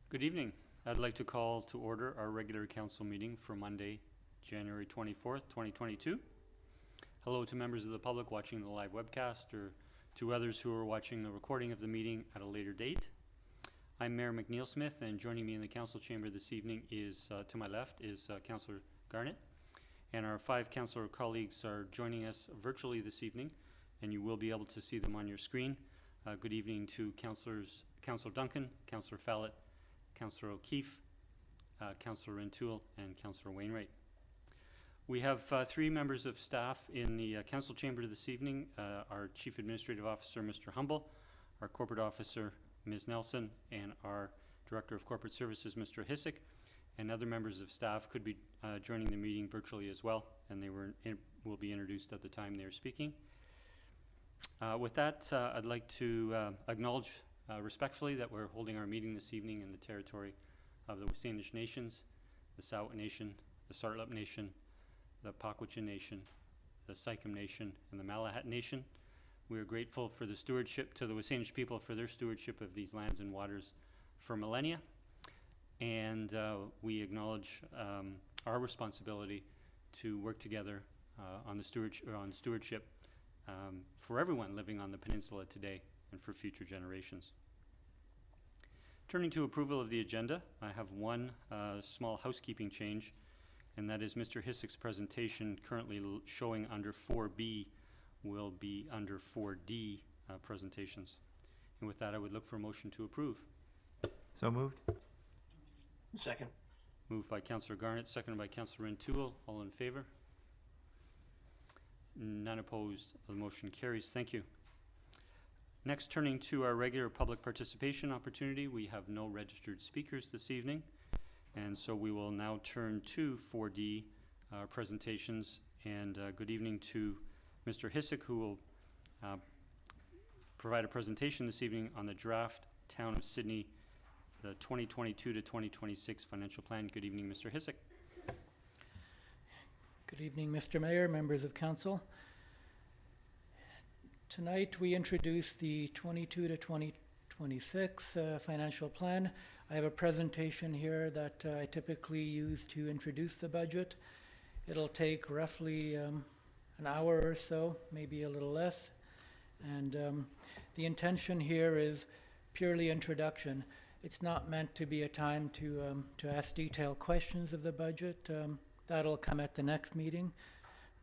Good evening. I'd like to call to order our regular council meeting for Monday, January 24th, 2022. Hello to members of the public watching the live webcast or to others who are watching the recording of the meeting at a later date. I'm Mayor McNeil Smith, and joining me in the council chamber this evening is, to my left, is Councillor Garnett. And our 5 councillor colleagues are joining us virtually this evening, and you will be able to see them on your screen. Good evening to Councillor Duncan, Councillor Fallett, Councillor O'Keefe, Councillor Rintoul, and Councillor Wainwright. We have 3 members of staff in the council chamber this evening. Our Chief Administrative Officer, Mr. Humble, our Corporate Officer, Ms. Nelson, and our Director of Corporate Services, Mr. Hicik, and other members of staff could be joining the meeting virtually as well, and they will be introduced at the time they are speaking. With that, I'd like to acknowledge respectfully that we're holding our meeting this evening in the territory of the Wasanish Nations, the Tsawat Nation, the Sartlup Nation, the Pakwachin Nation, the Sycam Nation, and the Malahat Nation. We are grateful for the stewardship to the Wasanish people for their stewardship of these lands and waters for millennia, and we acknowledge our responsibility to work together on stewardship for everyone living on the peninsula today and for future generations. Turning to approval of the agenda, I have one small housekeeping change, and that is Mr. Hisik's presentation, currently showing under 4B, will be under 4D presentations. And with that, I would look for a motion to approve. So moved. Second. Moved by Councillor Garnett, seconded by Councillor Rintoul. All in favor? None opposed. The motion carries. Thank you. Next, turning to our regular public participation opportunity, we have no registered speakers this evening, and so we will now turn to 4D presentations. And good evening to Mr. Hicik, who will provide a presentation this evening on the draft Town of Sidney, the 2022 to 2026 financial plan. Good evening, Mr. Hicik. Good evening, Mr. Mayor, members of council. Tonight we introduce the 22 to 2026 financial plan. I have a presentation here that I typically use to introduce the budget. It'll take roughly an hour or so, maybe a little less. And the intention here is purely introduction. It's not meant to be a time to ask detailed questions of the budget. That'll come at the next meeting.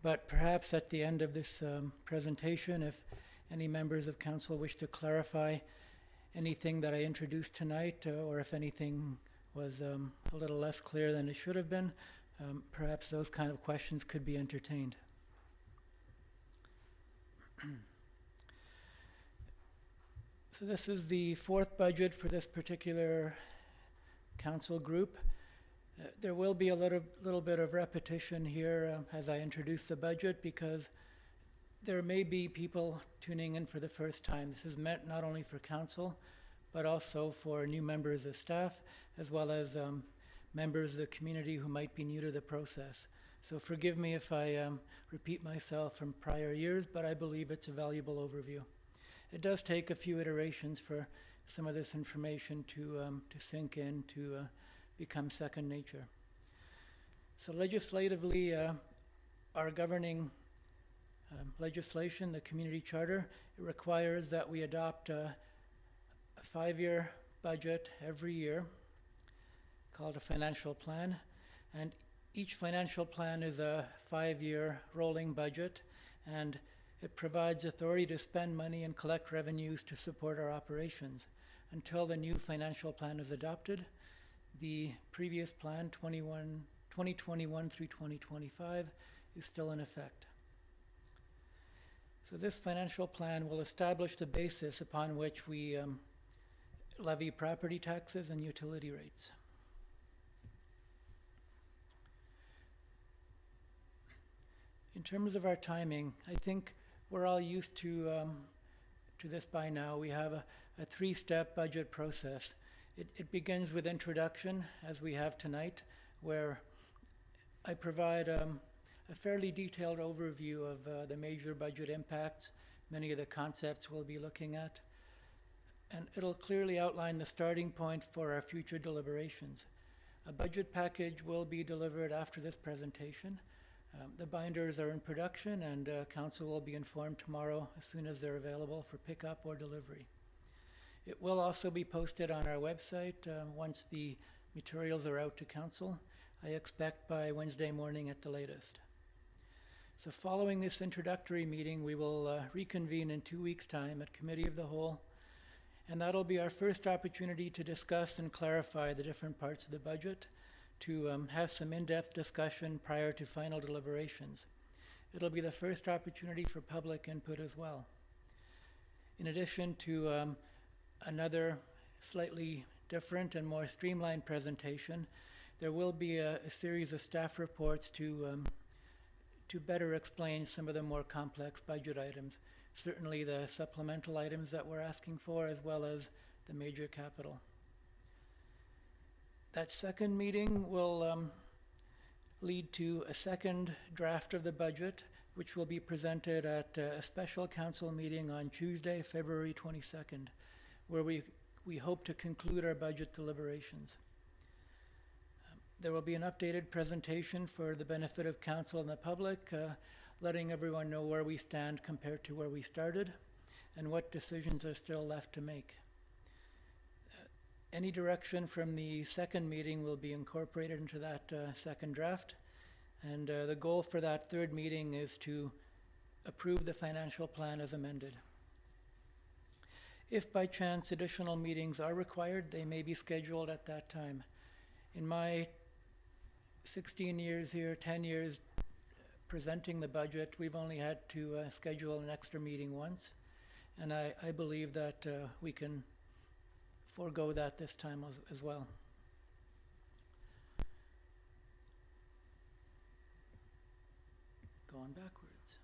But perhaps at the end of this presentation, if any members of council wish to clarify anything that I introduced tonight, or if anything was a little less clear than it should have been, perhaps those kind of questions could be entertained. So this is the 4th budget for this particular council group. There will be a little bit of repetition here as I introduce the budget, because there may be people tuning in for the first time. This is meant not only for council, but also for new members of staff, as well as members of the community who might be new to the process. So forgive me if I repeat myself from prior years, but I believe it's a valuable overview. It does take a few iterations for some of this information to sink in, to become second nature. So legislatively, our governing legislation, the community charter, it requires that we adopt a 5-year budget every year called a financial plan, and each financial plan is a 5-year rolling budget, and it provides authority to spend money and collect revenues to support our operations until the new financial plan is adopted. The previous plan, 2021 through 2025, is still in effect. So this financial plan will establish the basis upon which we levy property taxes and utility rates. In terms of our timing, I think we're all used to this by now. We have a 3-step budget process. It begins with introduction, as we have tonight, where I provide a fairly detailed overview of the major budget impacts, many of the concepts we'll be looking at. and it'll clearly outline the starting point for our future deliberations. A budget package will be delivered after this presentation. The binders are in production, and council will be informed tomorrow as soon as they're available for pickup or delivery. It will also be posted on our website once the materials are out to council, I expect by Wednesday morning at the latest. So following this introductory meeting, we will reconvene in 2 weeks' time at Committee of the Whole, and that'll be our first opportunity to discuss and clarify the different parts of the budget, to have some in-depth discussion prior to final deliberations. It'll be the first opportunity for public input as well. In addition to another slightly different and more streamlined presentation, there will be a series of staff reports to better explain some of the more complex budget items, certainly the supplemental items that we're asking for, as well as the major capital. That second meeting will lead to a second draft of the budget, which will be presented at a special council meeting on Tuesday, February 22nd, where we hope to conclude our budget deliberations. There will be an updated presentation for the benefit of council and the public, letting everyone know where we stand compared to where we started and what decisions are still left to make. Any direction from the second meeting will be incorporated into that second draft, and the goal for that third meeting is to approve the financial plan as amended. If by chance additional meetings are required, they may be scheduled at that time. In my 16 years here, 10 years presenting the budget, we've only had to schedule an extra meeting once, and I believe that we can forego that this time as well. Going backwards.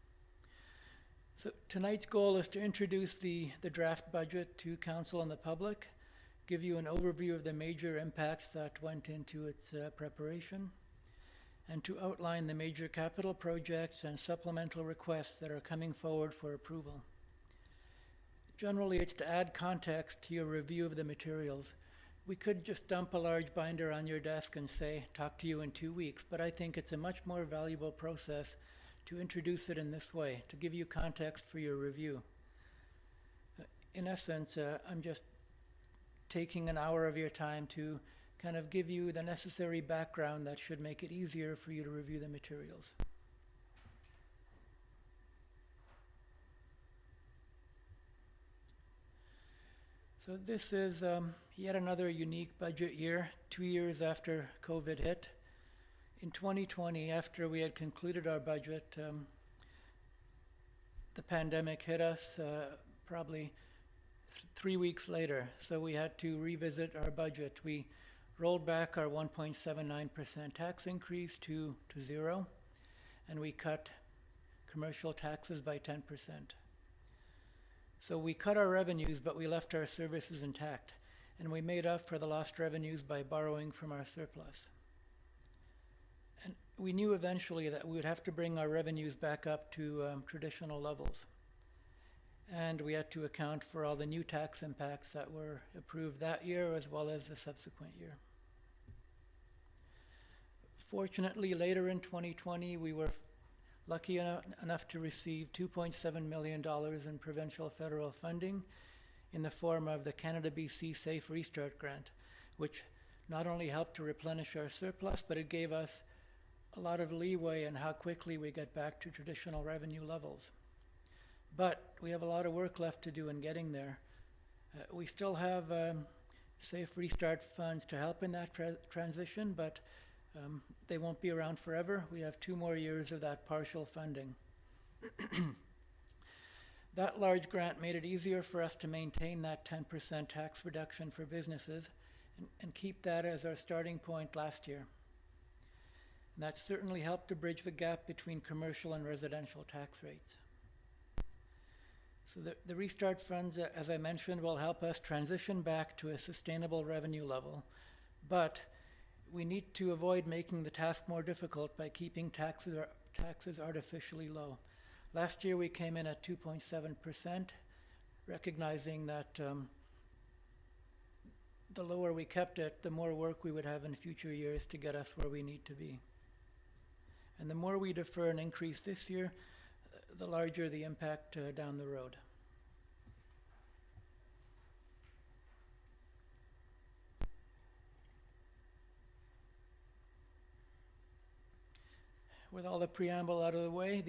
So tonight's goal is to introduce the draft budget to council and the public, give you an overview of the major impacts that went into its preparation, and to outline the major capital projects and supplemental requests that are coming forward for approval. Generally, it's to add context to your review of the materials. We could just dump a large binder on your desk and say, talk to you in 2 weeks, but I think it's a much more valuable process to introduce it in this way, to give you context for your review. In essence, I'm just taking an hour of your time to kind of give you the necessary background that should make it easier for you to review the materials. So this is yet another unique budget year, 2 years after COVID hit. In 2020, after we had concluded our budget, the pandemic hit us probably 3 weeks later, so we had to revisit our budget. We rolled back our 1.79% tax increase to zero, and we cut commercial taxes by 10%. So we cut our revenues, but we left our services intact, and we made up for the lost revenues by borrowing from our surplus. And we knew eventually that we would have to bring our revenues back up to traditional levels. And we had to account for all the new tax impacts that were approved that year as well as the subsequent year. Fortunately, later in 2020, we were lucky enough to receive $2.7 million in provincial federal funding in the form of the Canada-BC Safe Restart Grant, which not only helped to replenish our surplus, but it gave us a lot of leeway in how quickly we get back to traditional revenue levels. But we have a lot of work left to do in getting there. We still have Safe Restart funds to help in that transition, but they won't be around forever. We have 2 more years of that partial funding. That large grant made it easier for us to maintain that 10% tax reduction for businesses and keep that as our starting point last year. And that certainly helped to bridge the gap between commercial and residential tax rates. So the restart funds, as I mentioned, will help us transition back to a sustainable revenue level, but we need to avoid making the task more difficult by keeping taxes artificially low. Last year we came in at 2.7%, recognizing that the lower we kept it, the more work we would have in future years to get us where we need to be. And the more we defer an increase this year, the larger the impact down the road. With all the preamble out of the way,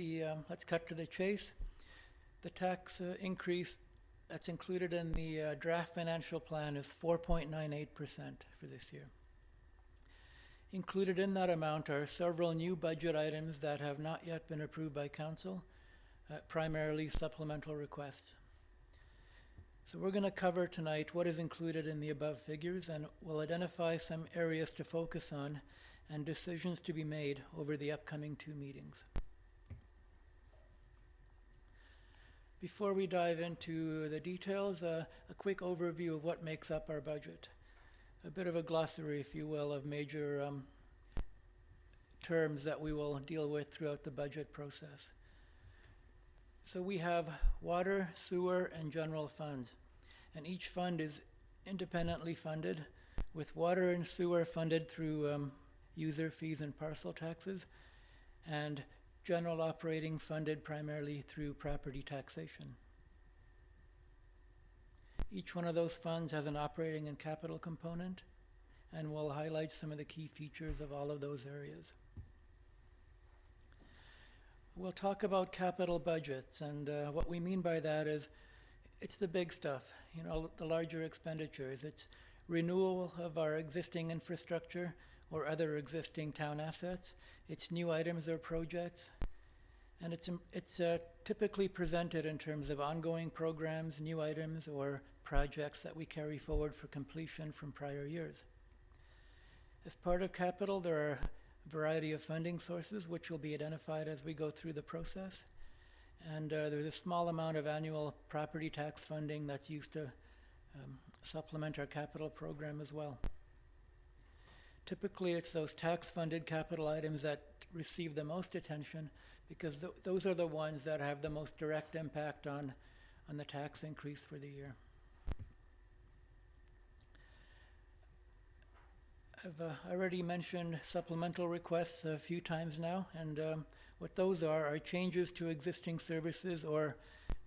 let's cut to the chase. The tax increase that's included in the draft financial plan is 4.98% for this year. Included in that amount are several new budget items that have not yet been approved by council, primarily supplemental requests. So we're going to cover tonight what is included in the above figures, and we'll identify some areas to focus on and decisions to be made over the upcoming 2 meetings. Before we dive into the details, a quick overview of what makes up our budget. A bit of a glossary, if you will, of major terms that we will deal with throughout the budget process. So we have water, sewer, and general funds, and each fund is independently funded, with water and sewer funded through user fees and parcel taxes, and general operating funded primarily through property taxation. Each one of those funds has an operating and capital component, and we'll highlight some of the key features of all of those areas. We'll talk about capital budgets, and what we mean by that is it's the big stuff, you know, the larger expenditures. It's renewal of our existing infrastructure or other existing town assets. It's new items or projects, and it's typically presented in terms of ongoing programs, new items, or projects that we carry forward for completion from prior years. As part of capital, there are a variety of funding sources which will be identified as we go through the process. And there's a small amount of annual property tax funding that's used to supplement our capital program as well. Typically, it's those tax-funded capital items that receive the most attention because those are the ones that have the most direct impact on the tax increase for the year. I've already mentioned supplemental requests a few times now, and what those are changes to existing services or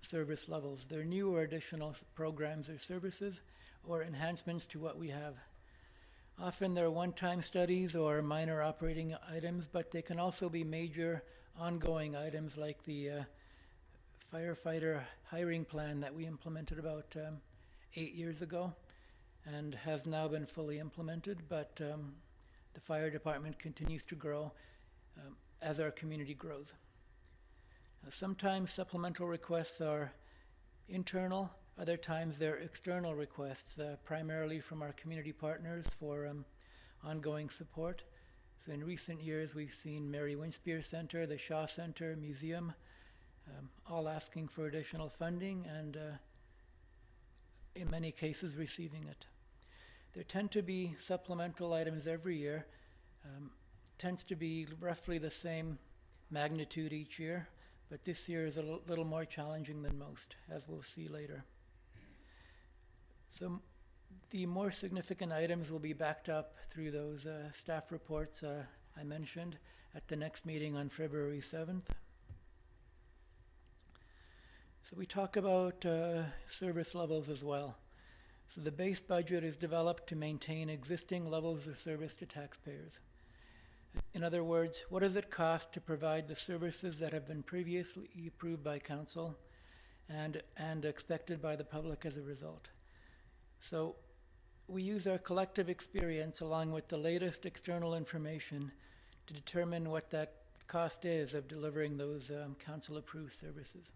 service levels. They're new or additional programs or services or enhancements to what we have. Often they're one-time studies or minor operating items, but they can also be major ongoing items like the firefighter hiring plan that we implemented about 8 years ago and has now been fully implemented, but the fire department continues to grow as our community grows. Sometimes supplemental requests are internal, other times they're external requests, primarily from our community partners for ongoing support. So in recent years, we've seen Mary Winspear Center, the Shaw Center, Museum, all asking for additional funding and in many cases receiving it. There tend to be supplemental items every year, tends to be roughly the same magnitude each year, but this year is a little more challenging than most, as we'll see later. So the more significant items will be backed up through those staff reports I mentioned at the next meeting on February 7th. So we talk about service levels as well. So the base budget is developed to maintain existing levels of service to taxpayers. In other words, what does it cost to provide the services that have been previously approved by council and expected by the public as a result? So we use our collective experience along with the latest external information to determine what that cost is of delivering those council-approved services.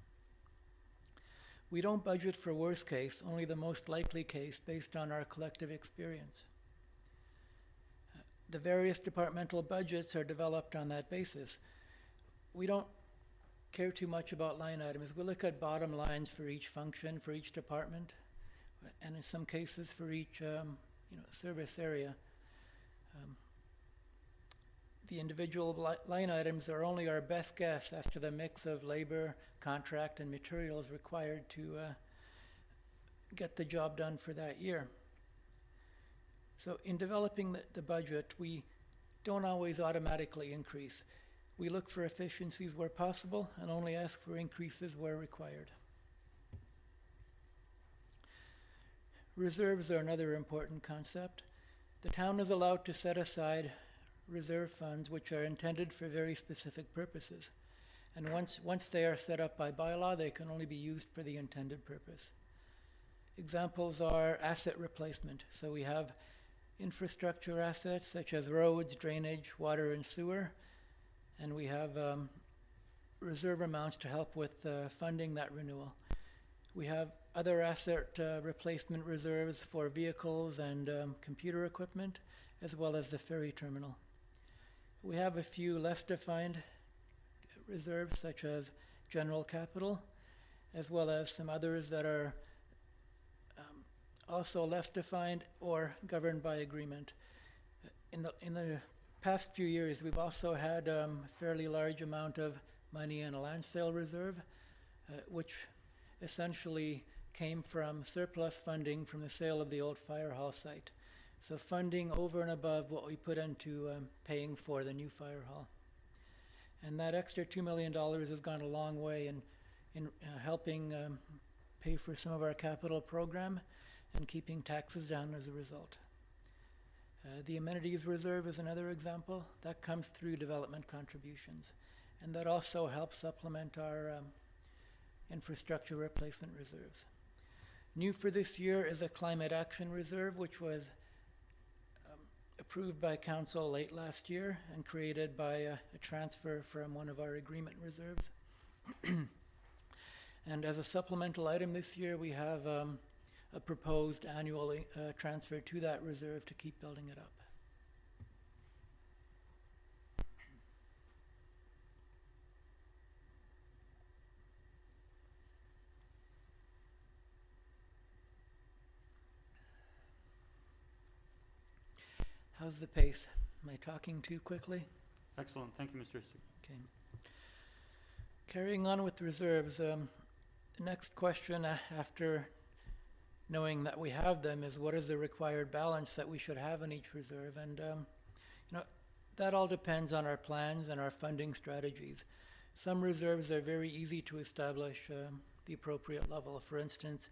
We don't budget for worst case, only the most likely case based on our collective experience. The various departmental budgets are developed on that basis. We don't care too much about line items. We look at bottom lines for each function, for each department, and in some cases for each service area. The individual line items are only our best guess as to the mix of labor, contract, and materials required to get the job done for that year. So in developing the budget, we don't always automatically increase. We look for efficiencies where possible and only ask for increases where required. Reserves are another important concept. The town is allowed to set aside reserve funds which are intended for very specific purposes. And once they are set up by bylaw, they can only be used for the intended purpose. Examples are asset replacement. So we have infrastructure assets such as roads, drainage, water, and sewer. And we have reserve amounts to help with funding that renewal. We have other asset replacement reserves for vehicles and computer equipment, as well as the ferry terminal. We have a few less defined reserves, such as general capital, as well as some others that are also less defined or governed by agreement. In the past few years, we've also had a fairly large amount of money in a land sale reserve, which essentially came from surplus funding from the sale of the old fire hall site. So funding over and above what we put into paying for the new fire hall. And that extra $2 million has gone a long way in helping pay for some of our capital program and keeping taxes down as a result. The amenities reserve is another example. That comes through development contributions. And that also helps supplement our infrastructure replacement reserves. New for this year is a climate action reserve, which was approved by council late last year and created by a transfer from one of our agreement reserves. And as a supplemental item this year, we have a proposed annual transfer to that reserve to keep building it up. How's the pace? Am I talking too quickly? Excellent. Thank you, Mr. Hicik. Okay. Carrying on with reserves, next question after knowing that we have them is what is the required balance that we should have in each reserve? And that all depends on our plans and our funding strategies. Some reserves are very easy to establish the appropriate level. For instance,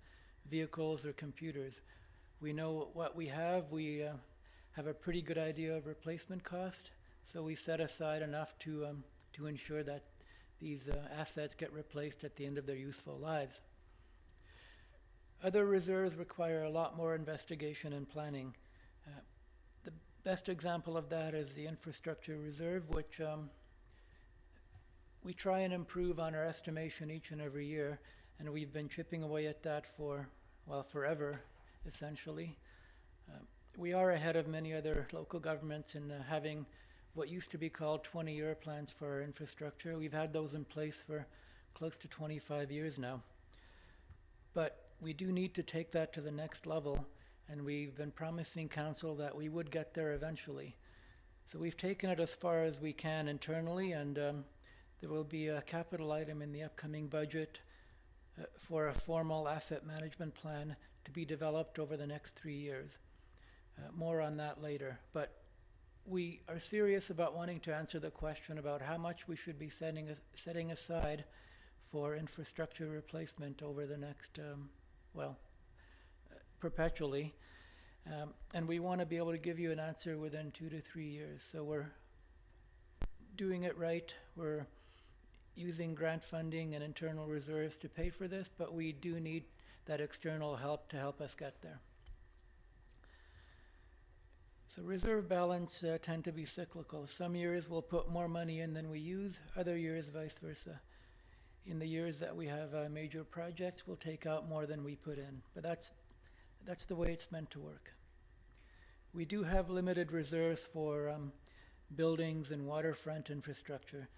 vehicles or computers. We know what we have. We have a pretty good idea of replacement cost, so we set aside enough to ensure that these assets get replaced at the end of their useful lives. Other reserves require a lot more investigation and planning. The best example of that is the infrastructure reserve, which we try and improve on our estimation each and every year, and we've been chipping away at that for, well, forever, essentially. We are ahead of many other local governments in having what used to be called 20-year plans for our infrastructure. We've had those in place for close to 25 years now. But we do need to take that to the next level, and we've been promising council that we would get there eventually. So we've taken it as far as we can internally, and there will be a capital item in the upcoming budget for a formal asset management plan to be developed over the next 3 years. More on that later, but we are serious about wanting to answer the question about how much we should be setting aside for infrastructure replacement over the next, perpetually. And we want to be able to give you an answer within 2 to 3 years. So we're doing it right. We're using grant funding and internal reserves to pay for this, but we do need that external help to help us get there. So reserve balance tend to be cyclical. Some years we'll put more money in than we use, other years vice versa. In the years that we have major projects, we'll take out more than we put in, but that's the way it's meant to work. We do have limited reserves for buildings and waterfront infrastructure.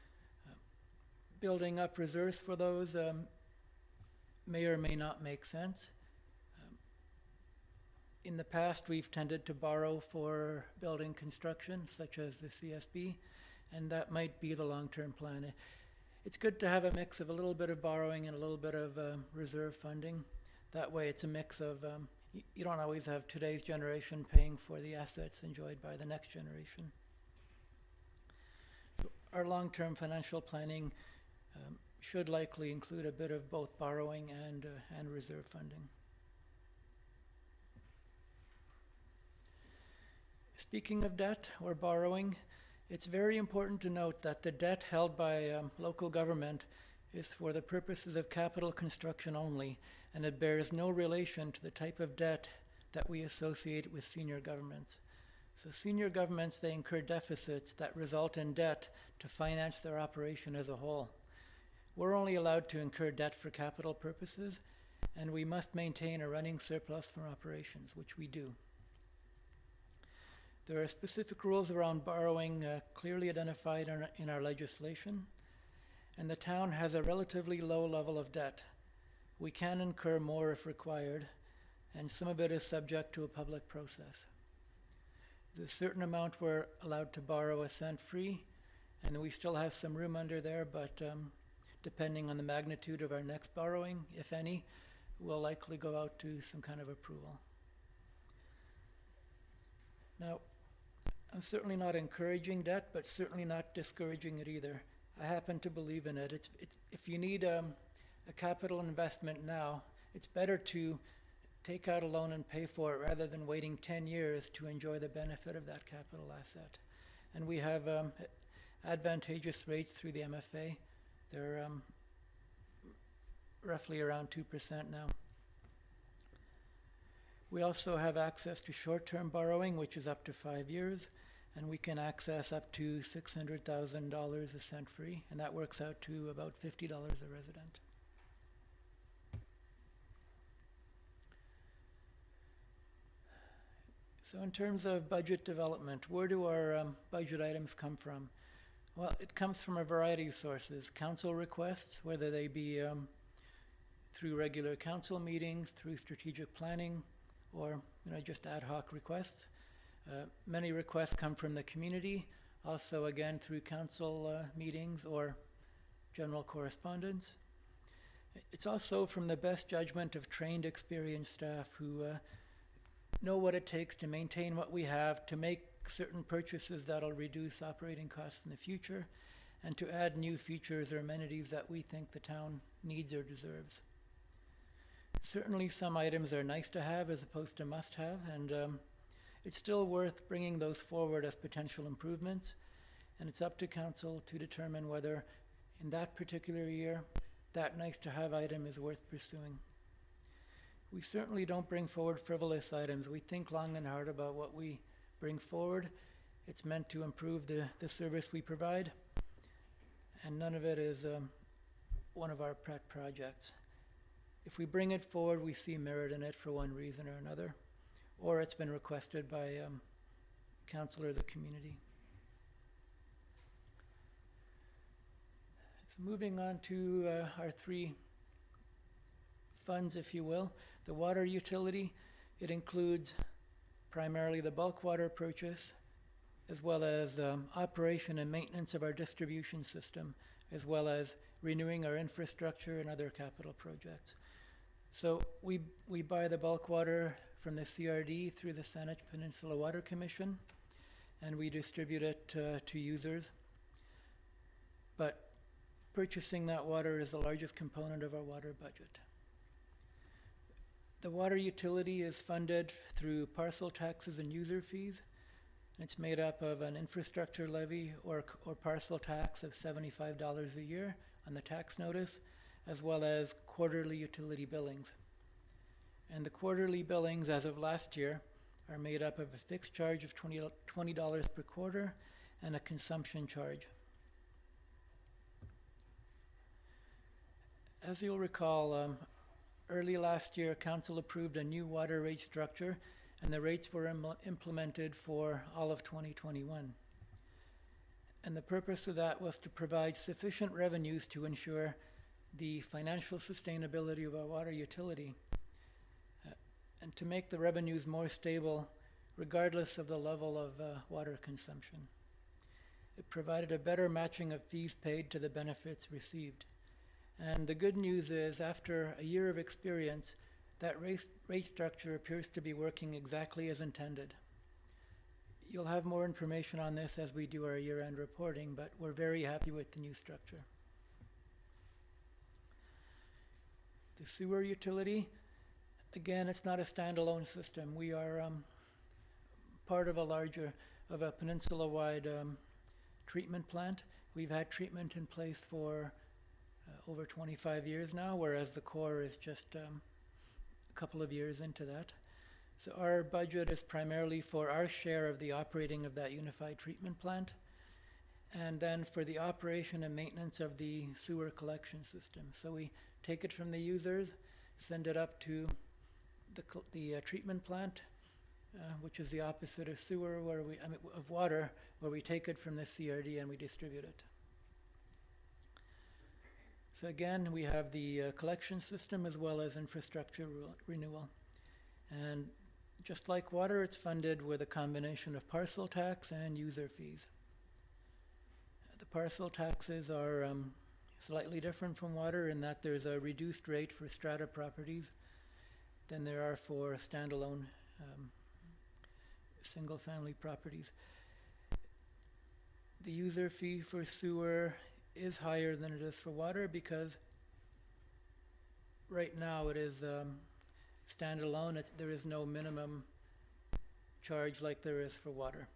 Building up reserves for those may or may not make sense. In the past, we've tended to borrow for building construction, such as the CSB, and that might be the long-term plan. It's good to have a mix of a little bit of borrowing and a little bit of reserve funding. That way it's a mix of You don't always have today's generation paying for the assets enjoyed by the next generation. So our long-term financial planning should likely include a bit of both borrowing and reserve funding. Speaking of debt or borrowing, it's very important to note that the debt held by local government is for the purposes of capital construction only, and it bears no relation to the type of debt that we associate with senior governments. So senior governments, they incur deficits that result in debt to finance their operation as a whole. We're only allowed to incur debt for capital purposes, and we must maintain a running surplus from operations, which we do. There are specific rules around borrowing clearly identified in our legislation, and the town has a relatively low level of debt. We can incur more if required, and some of it is subject to a public process. There's a certain amount we're allowed to borrow a cent free, and we still have some room under there, but depending on the magnitude of our next borrowing, if any, we'll likely go out to some kind of approval. Now, I'm certainly not encouraging debt, but certainly not discouraging it either. I happen to believe in it. If you need a capital investment now, it's better to take out a loan and pay for it rather than waiting 10 years to enjoy the benefit of that capital asset. And we have advantageous rates through the MFA. They're roughly around 2% now. We also have access to short-term borrowing, which is up to 5 years, and we can access up to $600,000 a cent free, and that works out to about $50 a resident. So in terms of budget development, where do our budget items come from? Well, it comes from a variety of sources. Council requests, whether they be through regular council meetings, through strategic planning, or just ad hoc requests. Many requests come from the community, also again through council meetings or general correspondence. It's also from the best judgment of trained, experienced staff who know what it takes to maintain what we have, to make certain purchases that'll reduce operating costs in the future, and to add new features or amenities that we think the town needs or deserves. Certainly some items are nice to have as opposed to must have, and it's still worth bringing those forward as potential improvements, and it's up to council to determine whether in that particular year that nice to have item is worth pursuing. We certainly don't bring forward frivolous items. We think long and hard about what we bring forward. It's meant to improve the service we provide, and none of it is one of our pet projects. If we bring it forward, we see merit in it for one reason or another, or it's been requested by council or the community. So moving on to our three funds, if you will. The water utility, it includes primarily the bulk water purchase, as well as operation and maintenance of our distribution system, as well as renewing our infrastructure and other capital projects. So we buy the bulk water from the CRD through the Saanich Peninsula Water Commission, and we distribute it to users. But purchasing that water is the largest component of our water budget. The water utility is funded through parcel taxes and user fees. And it's made up of an infrastructure levy or parcel tax of $75 a year on the tax notice, as well as quarterly utility billings. And the quarterly billings, as of last year, are made up of a fixed charge of $20 per quarter and a consumption charge. As you'll recall, early last year, council approved a new water rate structure, and the rates were implemented for all of 2021. And the purpose of that was to provide sufficient revenues to ensure the financial sustainability of our water utility, and to make the revenues more stable regardless of the level of water consumption. It provided a better matching of fees paid to the benefits received. And the good news is, after a year of experience, that rate structure appears to be working exactly as intended. You'll have more information on this as we do our year-end reporting, but we're very happy with the new structure. The sewer utility, again, it's not a standalone system. We are part of a peninsula-wide treatment plant. We've had treatment in place for over 25 years now, whereas the core is just a couple of years into that. So our budget is primarily for our share of the operating of that unified treatment plant, and then for the operation and maintenance of the sewer collection system. So we take it from the users, send it up to the treatment plant, which is the opposite of sewer, of water, where we take it from the CRD and we distribute it. So again, we have the collection system as well as infrastructure renewal. And just like water, it's funded with a combination of parcel tax and user fees. The parcel taxes are slightly different from water in that there's a reduced rate for strata properties than there are for standalone single-family properties. The user fee for sewer is higher than it is for water because right now it is standalone. There is no minimum charge like there is for water.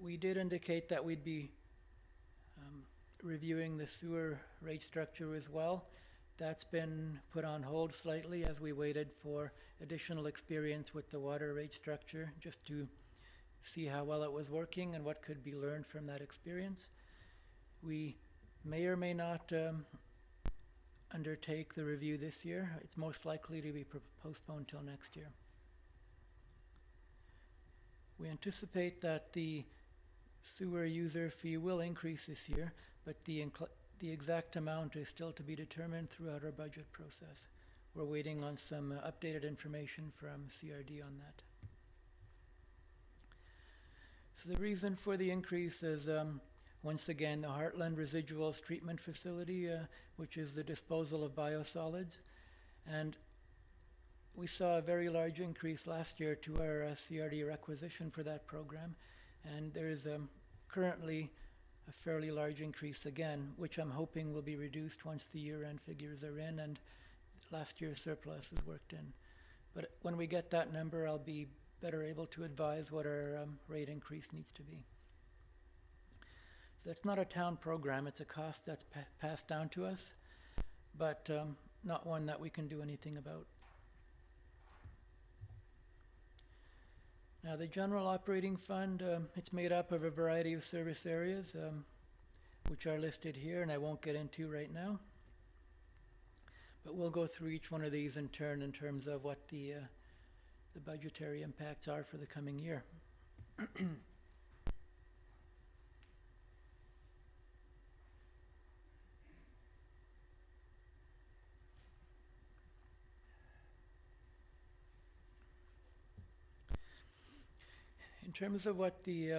We did indicate that we'd be reviewing the sewer rate structure as well. That's been put on hold slightly as we waited for additional experience with the water rate structure, just to see how well it was working and what could be learned from that experience. We may or may not undertake the review this year. It's most likely to be postponed till next year. We anticipate that the sewer user fee will increase this year, but the exact amount is still to be determined throughout our budget process. We're waiting on some updated information from CRD on that. So the reason for the increase is once again the Heartland Residuals Treatment Facility, which is the disposal of biosolids. And we saw a very large increase last year to our CRD requisition for that program. And there is currently a fairly large increase again, which I'm hoping will be reduced once the year-end figures are in and last year's surplus is worked in. But when we get that number, I'll be better able to advise what our rate increase needs to be. So that's not a town program. It's a cost that's passed down to us, but not one that we can do anything about. Now, the general operating fund, it's made up of a variety of service areas, which are listed here, and I won't get into right now. But we'll go through each one of these in turn in terms of what the budgetary impacts are for the coming year. In terms of what the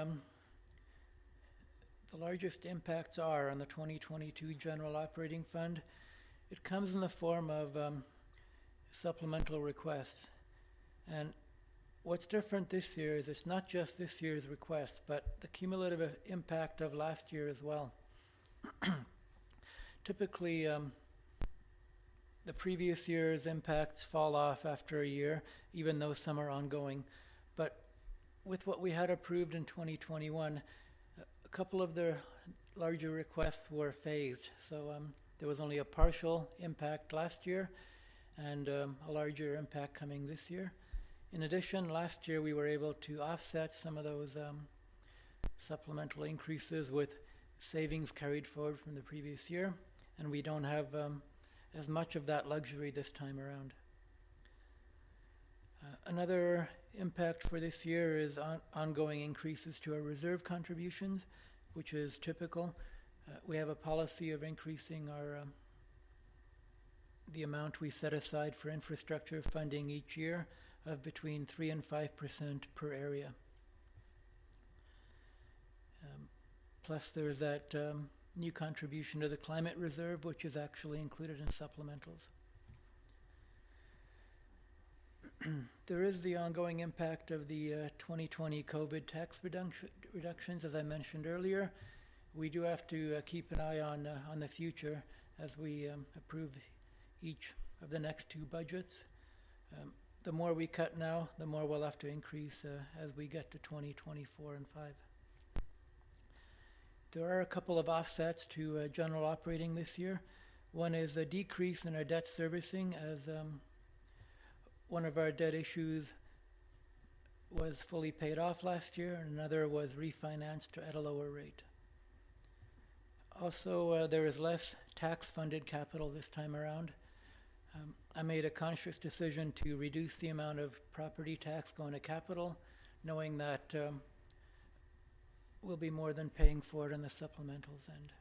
largest impacts are on the 2022 general operating fund, it comes in the form of supplemental requests. And what's different this year is it's not just this year's requests, but the cumulative impact of last year as well. Typically, the previous year's impacts fall off after a year, even though some are ongoing. But with what we had approved in 2021, a couple of the larger requests were phased. So there was only a partial impact last year and a larger impact coming this year. In addition, last year we were able to offset some of those supplemental increases with savings carried forward from the previous year, and we don't have as much of that luxury this time around. Another impact for this year is ongoing increases to our reserve contributions, which is typical. We have a policy of increasing our the amount we set aside for infrastructure funding each year of between 3% and 5% per area. Plus there's that new contribution to the climate reserve, which is actually included in supplementals. There is the ongoing impact of the 2020 COVID tax reductions, as I mentioned earlier. We do have to keep an eye on the future as we approve each of the next two budgets. The more we cut now, the more we'll have to increase as we get to 2024 and 5. There are a couple of offsets to general operating this year. One is a decrease in our debt servicing as one of our debt issues was fully paid off last year and another was refinanced at a lower rate. Also, there is less tax-funded capital this time around. I made a conscious decision to reduce the amount of property tax going to capital, knowing that we'll be more than paying for it on the supplementals end.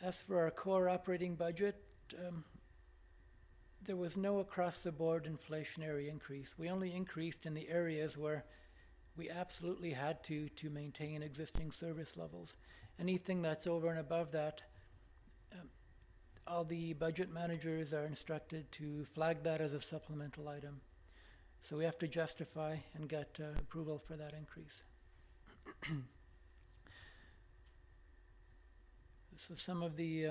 As for our core operating budget, there was no across-the-board inflationary increase. We only increased in the areas where we absolutely had to maintain existing service levels. Anything that's over and above that, all the budget managers are instructed to flag that as a supplemental item. So we have to justify and get approval for that increase. So some of the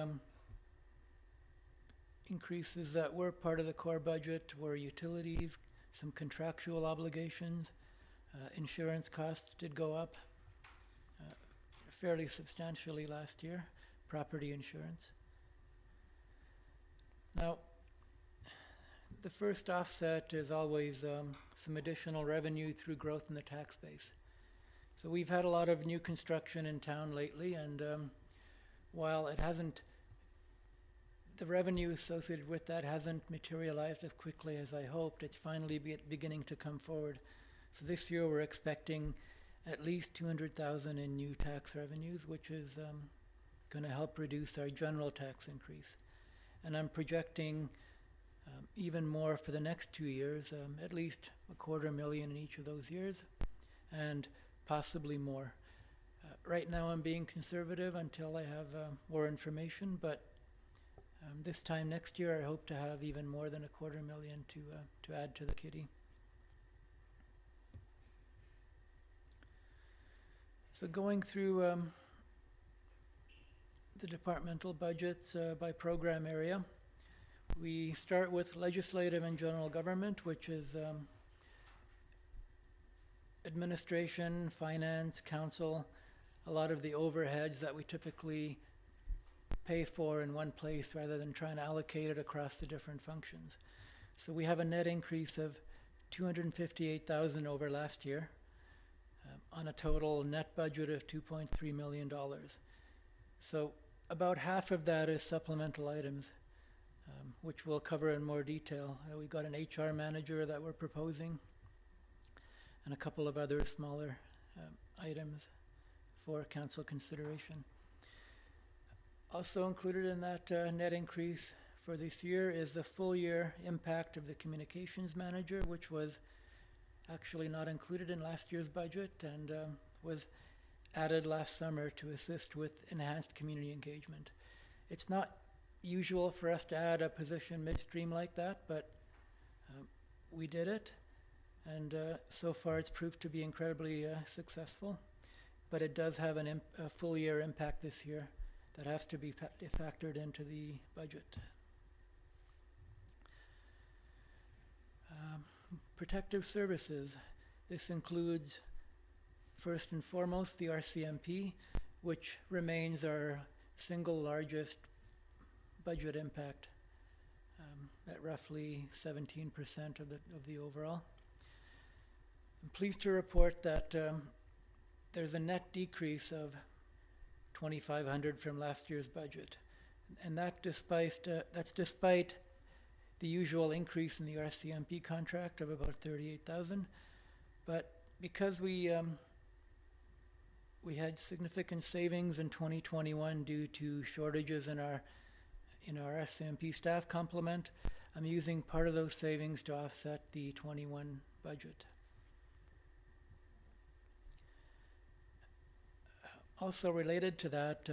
increases that were part of the core budget were utilities, some contractual obligations, insurance costs did go up fairly substantially last year, property insurance. Now, the first offset is always some additional revenue through growth in the tax base. So we've had a lot of new construction in town lately, and while it hasn't, the revenue associated with that hasn't materialized as quickly as I hoped, it's finally beginning to come forward. So this year we're expecting at least $200,000 in new tax revenues, which is going to help reduce our general tax increase. And I'm projecting even more for the next 2 years, at least $250,000 in each of those years, and possibly more. Right now I'm being conservative until I have more information, but this time next year I hope to have even more than $250,000 to add to the kitty. So going through the departmental budgets by program area, we start with legislative and general government, which is administration, finance, council, a lot of the overheads that we typically pay for in one place rather than trying to allocate it across the different functions. So we have a net increase of $258,000 over last year on a total net budget of $2.3 million. So about half of that is supplemental items, which we'll cover in more detail. We've got an HR manager that we're proposing and a couple of other smaller items for council consideration. Also included in that net increase for this year is the full year impact of the communications manager, which was actually not included in last year's budget and was added last summer to assist with enhanced community engagement. It's not usual for us to add a position midstream like that, but we did it, and so far it's proved to be incredibly successful. But it does have a full year impact this year that has to be factored into the budget. Protective services. This includes, first and foremost, the RCMP, which remains our single largest budget impact at roughly 17% of the overall. I'm pleased to report that there's a net decrease of $2,500 from last year's budget, and that's despite the usual increase in the RCMP contract of about $38,000. But because we had significant savings in 2021 due to shortages in our RCMP staff complement, I'm using part of those savings to offset the 21 budget. Also related to that,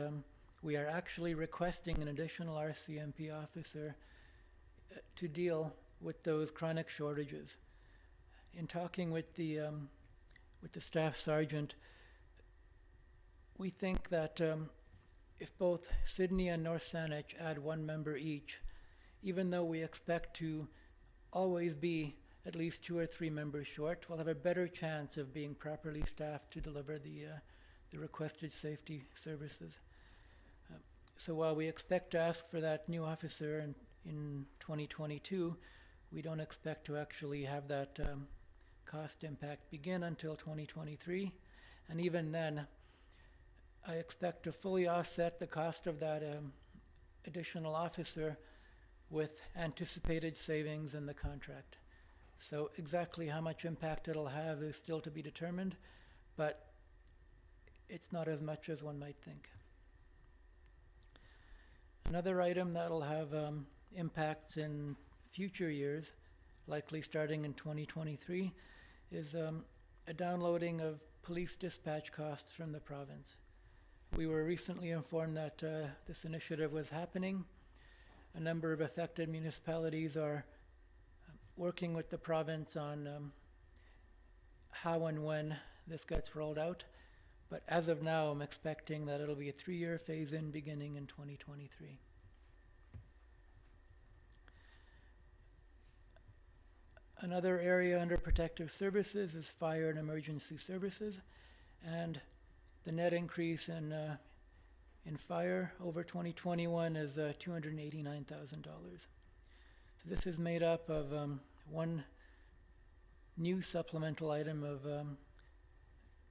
we are actually requesting an additional RCMP officer to deal with those chronic shortages. In talking with the staff sergeant, we think that if both Sidney and North Saanich add 1 member each, even though we expect to always be at least 2 or 3 members short, we'll have a better chance of being properly staffed to deliver the requested safety services. So while we expect to ask for that new officer in 2022, we don't expect to actually have that cost impact begin until 2023. And even then, I expect to fully offset the cost of that additional officer with anticipated savings in the contract. So exactly how much impact it'll have is still to be determined, but it's not as much as one might think. Another item that'll have impacts in future years, likely starting in 2023, is a downloading of police dispatch costs from the province. We were recently informed that this initiative was happening. A number of affected municipalities are working with the province on how and when this gets rolled out. But as of now, I'm expecting that it'll be a 3-year phase-in beginning in 2023. Another area under protective services is fire and emergency services, and the net increase in fire over 2021 is $289,000. So this is made up of one new supplemental item of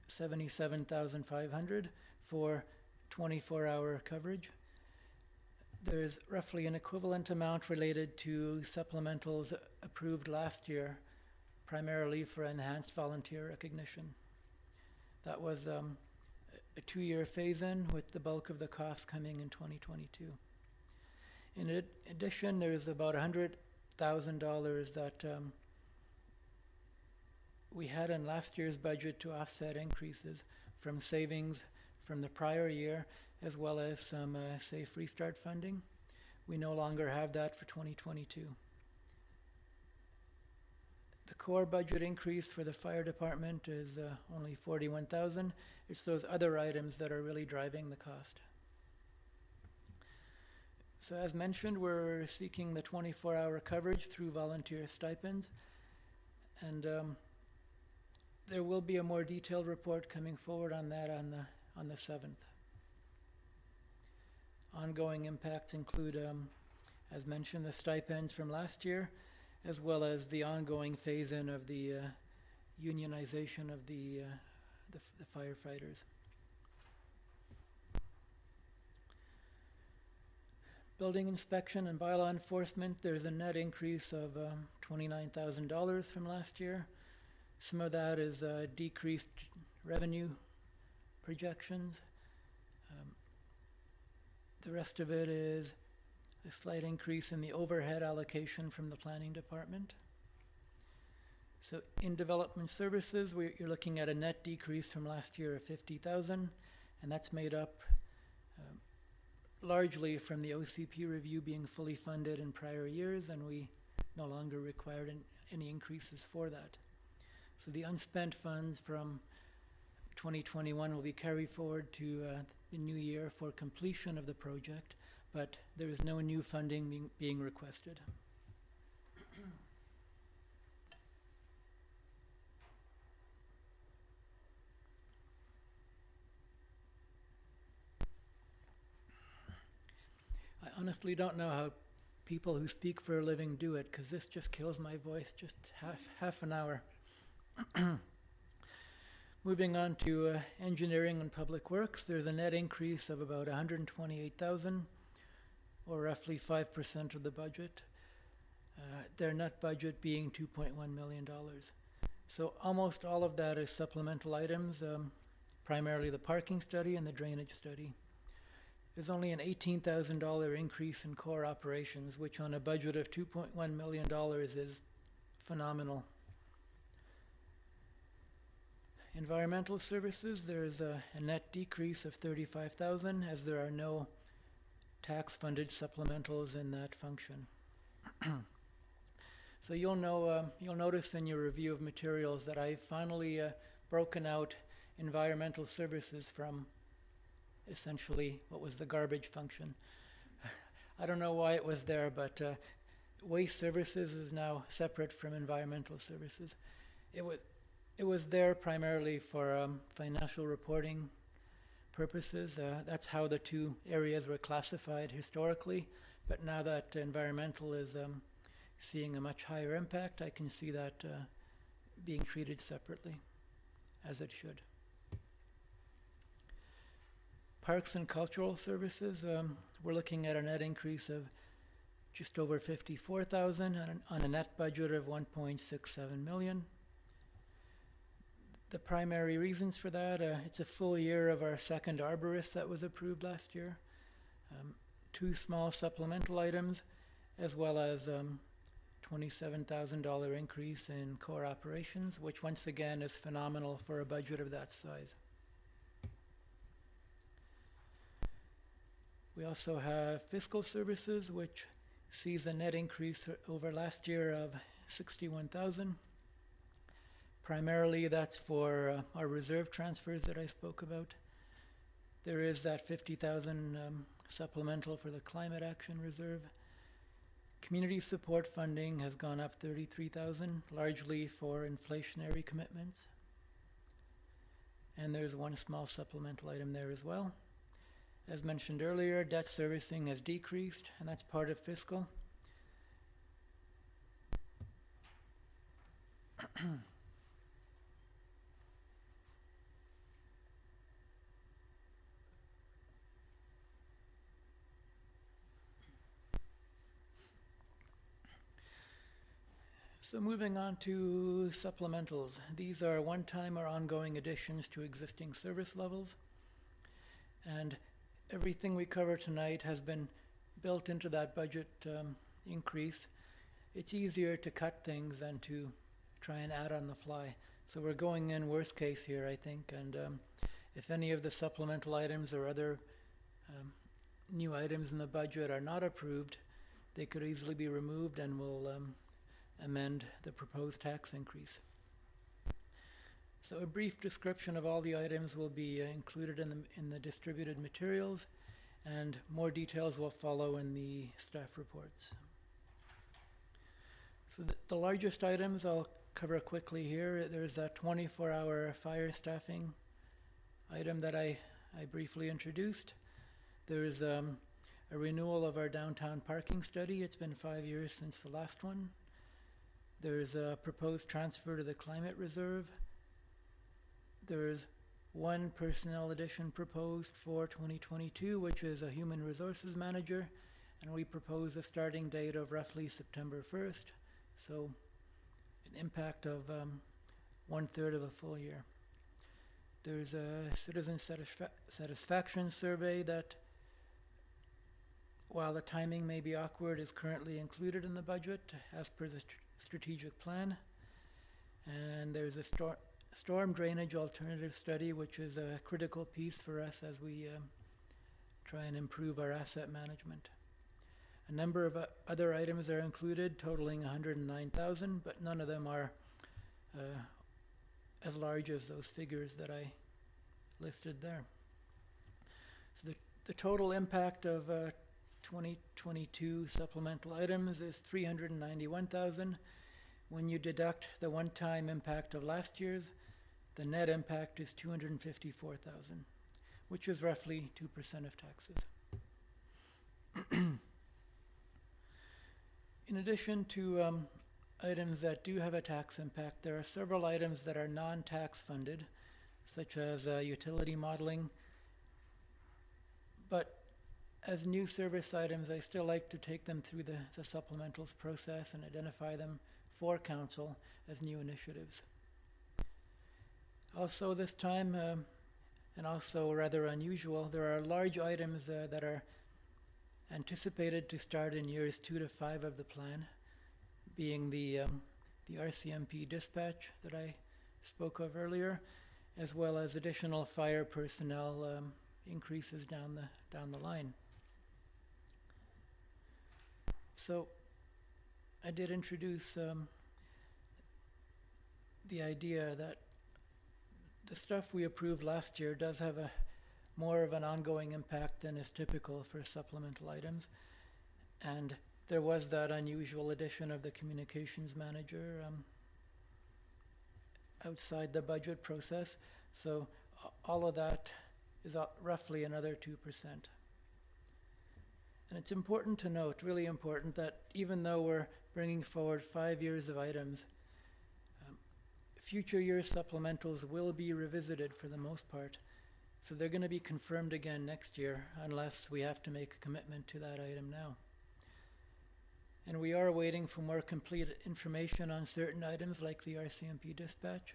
$77,500 for 24-hour coverage. There's roughly an equivalent amount related to supplementals approved last year, primarily for enhanced volunteer recognition. That was a 2-year phase-in, with the bulk of the costs coming in 2022. In addition, there's about $100,000 that we had in last year's budget to offset increases from savings from the prior year, as well as some safe restart funding. We no longer have that for 2022. The core budget increase for the fire department is only $41,000. It's those other items that are really driving the cost. So as mentioned, we're seeking the 24-hour coverage through volunteer stipends, and there will be a more detailed report coming forward on that on the 7th. Ongoing impacts include, as mentioned, the stipends from last year, as well as the ongoing phase-in of the unionization of the firefighters. Building inspection and bylaw enforcement, there's a net increase of $29,000 from last year. Some of that is decreased revenue projections. The rest of it is a slight increase in the overhead allocation from the planning department. So in development services, you're looking at a net decrease from last year of $50,000, and that's made up largely from the OCP review being fully funded in prior years, and we no longer required any increases for that. So the unspent funds from 2021 will be carried forward to the new year for completion of the project, but there is no new funding being requested. I honestly don't know how people who speak for a living do it, because this just kills my voice, just half an hour. Moving on to engineering and public works, there's a net increase of about $128,000, or roughly 5% of the budget. Their net budget being $2.1 million. So almost all of that is supplemental items, primarily the parking study and the drainage study. There's only an $18,000 increase in core operations, which on a budget of $2.1 million is phenomenal. Environmental services, there's a net decrease of $35,000, as there are no tax-funded supplementals in that function. So you'll notice in your review of materials that I've finally broken out environmental services from essentially what was the garbage function. I don't know why it was there, but waste services is now separate from environmental services. It was there primarily for financial reporting purposes. That's how the two areas were classified historically, but now that environmental is seeing a much higher impact, I can see that being treated separately, as it should. Parks and cultural services, we're looking at a net increase of just over 54,000 on a net budget of 1.67 million. The primary reasons for that, it's a full year of our second arborist that was approved last year, 2 small supplemental items, as well as $27,000 increase in core operations, which once again is phenomenal for a budget of that size. We also have fiscal services, which sees a net increase over last year of 61,000. Primarily that's for our reserve transfers that I spoke about. There is that 50,000 supplemental for the climate action reserve. Community support funding has gone up 33,000, largely for inflationary commitments. And there's one small supplemental item there as well. As mentioned earlier, debt servicing has decreased, and that's part of fiscal. So moving on to supplementals. These are one-time or ongoing additions to existing service levels. And everything we cover tonight has been built into that budget increase. It's easier to cut things than to try and add on the fly. So we're going in worst case here, I think. And if any of the supplemental items or other new items in the budget are not approved, they could easily be removed, and we'll amend the proposed tax increase. So a brief description of all the items will be included in the distributed materials, and more details will follow in the staff reports. So the largest items I'll cover quickly here. There's that 24-hour fire staffing item that I briefly introduced. There's a renewal of our downtown parking study. It's been 5 years since the last one. There's a proposed transfer to the climate reserve. There's one personnel addition proposed for 2022, which is a human resources manager, and we propose a starting date of roughly September 1st, so an impact of 1/3 of a full year. There's a citizen satisfaction survey that, while the timing may be awkward, is currently included in the budget as per the strategic plan. And there's a storm drainage alternative study, which is a critical piece for us as we try and improve our asset management. A number of other items are included, totaling 109,000, but none of them are as large as those figures that I listed there. So the total impact of 2022 supplemental items is 391,000. When you deduct the one-time impact of last year's, the net impact is 254,000, which is roughly 2% of taxes. In addition to items that do have a tax impact, there are several items that are non-tax funded, such as utility modeling. But as new service items, I still like to take them through the supplementals process and identify them for council as new initiatives. Also this time, and also rather unusual, there are large items that are anticipated to start in years 2 to 5 of the plan, being the RCMP dispatch that I spoke of earlier, as well as additional fire personnel increases down the line. So I did introduce the idea that the stuff we approved last year does have a more of an ongoing impact than is typical for supplemental items. And there was that unusual addition of the communications manager outside the budget process. So all of that is roughly another 2%. And it's important to note, really important, that even though we're bringing forward 5 years of items, future year supplementals will be revisited for the most part. So they're going to be confirmed again next year unless we have to make a commitment to that item now. And we are waiting for more complete information on certain items like the RCMP dispatch.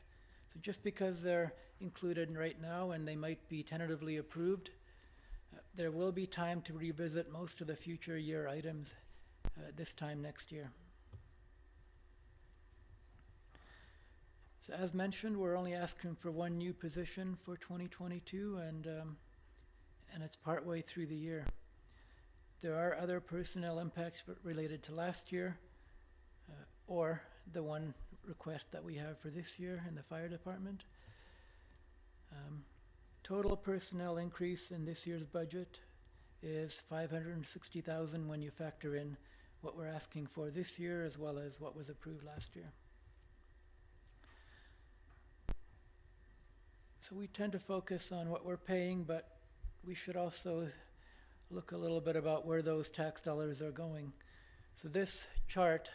So just because they're included right now and they might be tentatively approved, there will be time to revisit most of the future year items this time next year. So as mentioned, we're only asking for one new position for 2022, and it's partway through the year. There are other personnel impacts related to last year, or the one request that we have for this year in the fire department. Total personnel increase in this year's budget is $560,000 when you factor in what we're asking for this year as well as what was approved last year. So we tend to focus on what we're paying, but we should also look a little bit about where those tax dollars are going. So this chart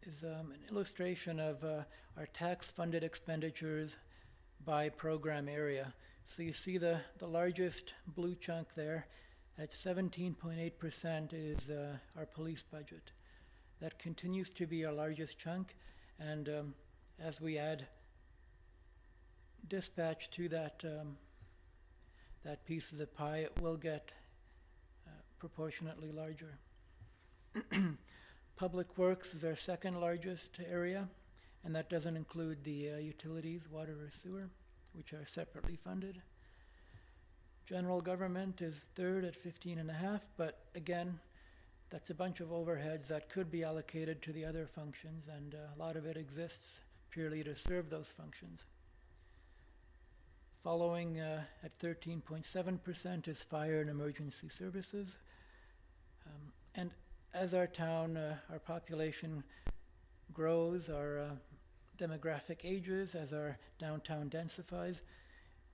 is an illustration of our tax-funded expenditures by program area. So you see the largest blue chunk there at 17.8% is our police budget. That continues to be our largest chunk, and as we add dispatch to that that piece of the pie, it will get proportionately larger. Public Works is our second largest area, and that doesn't include the utilities, water or sewer, which are separately funded. General Government is third at 15.5, but again, that's a bunch of overheads that could be allocated to the other functions, and a lot of it exists purely to serve those functions. Following at 13.7% is Fire and Emergency Services. And as our town, our population grows, our demographic ages, as our downtown densifies,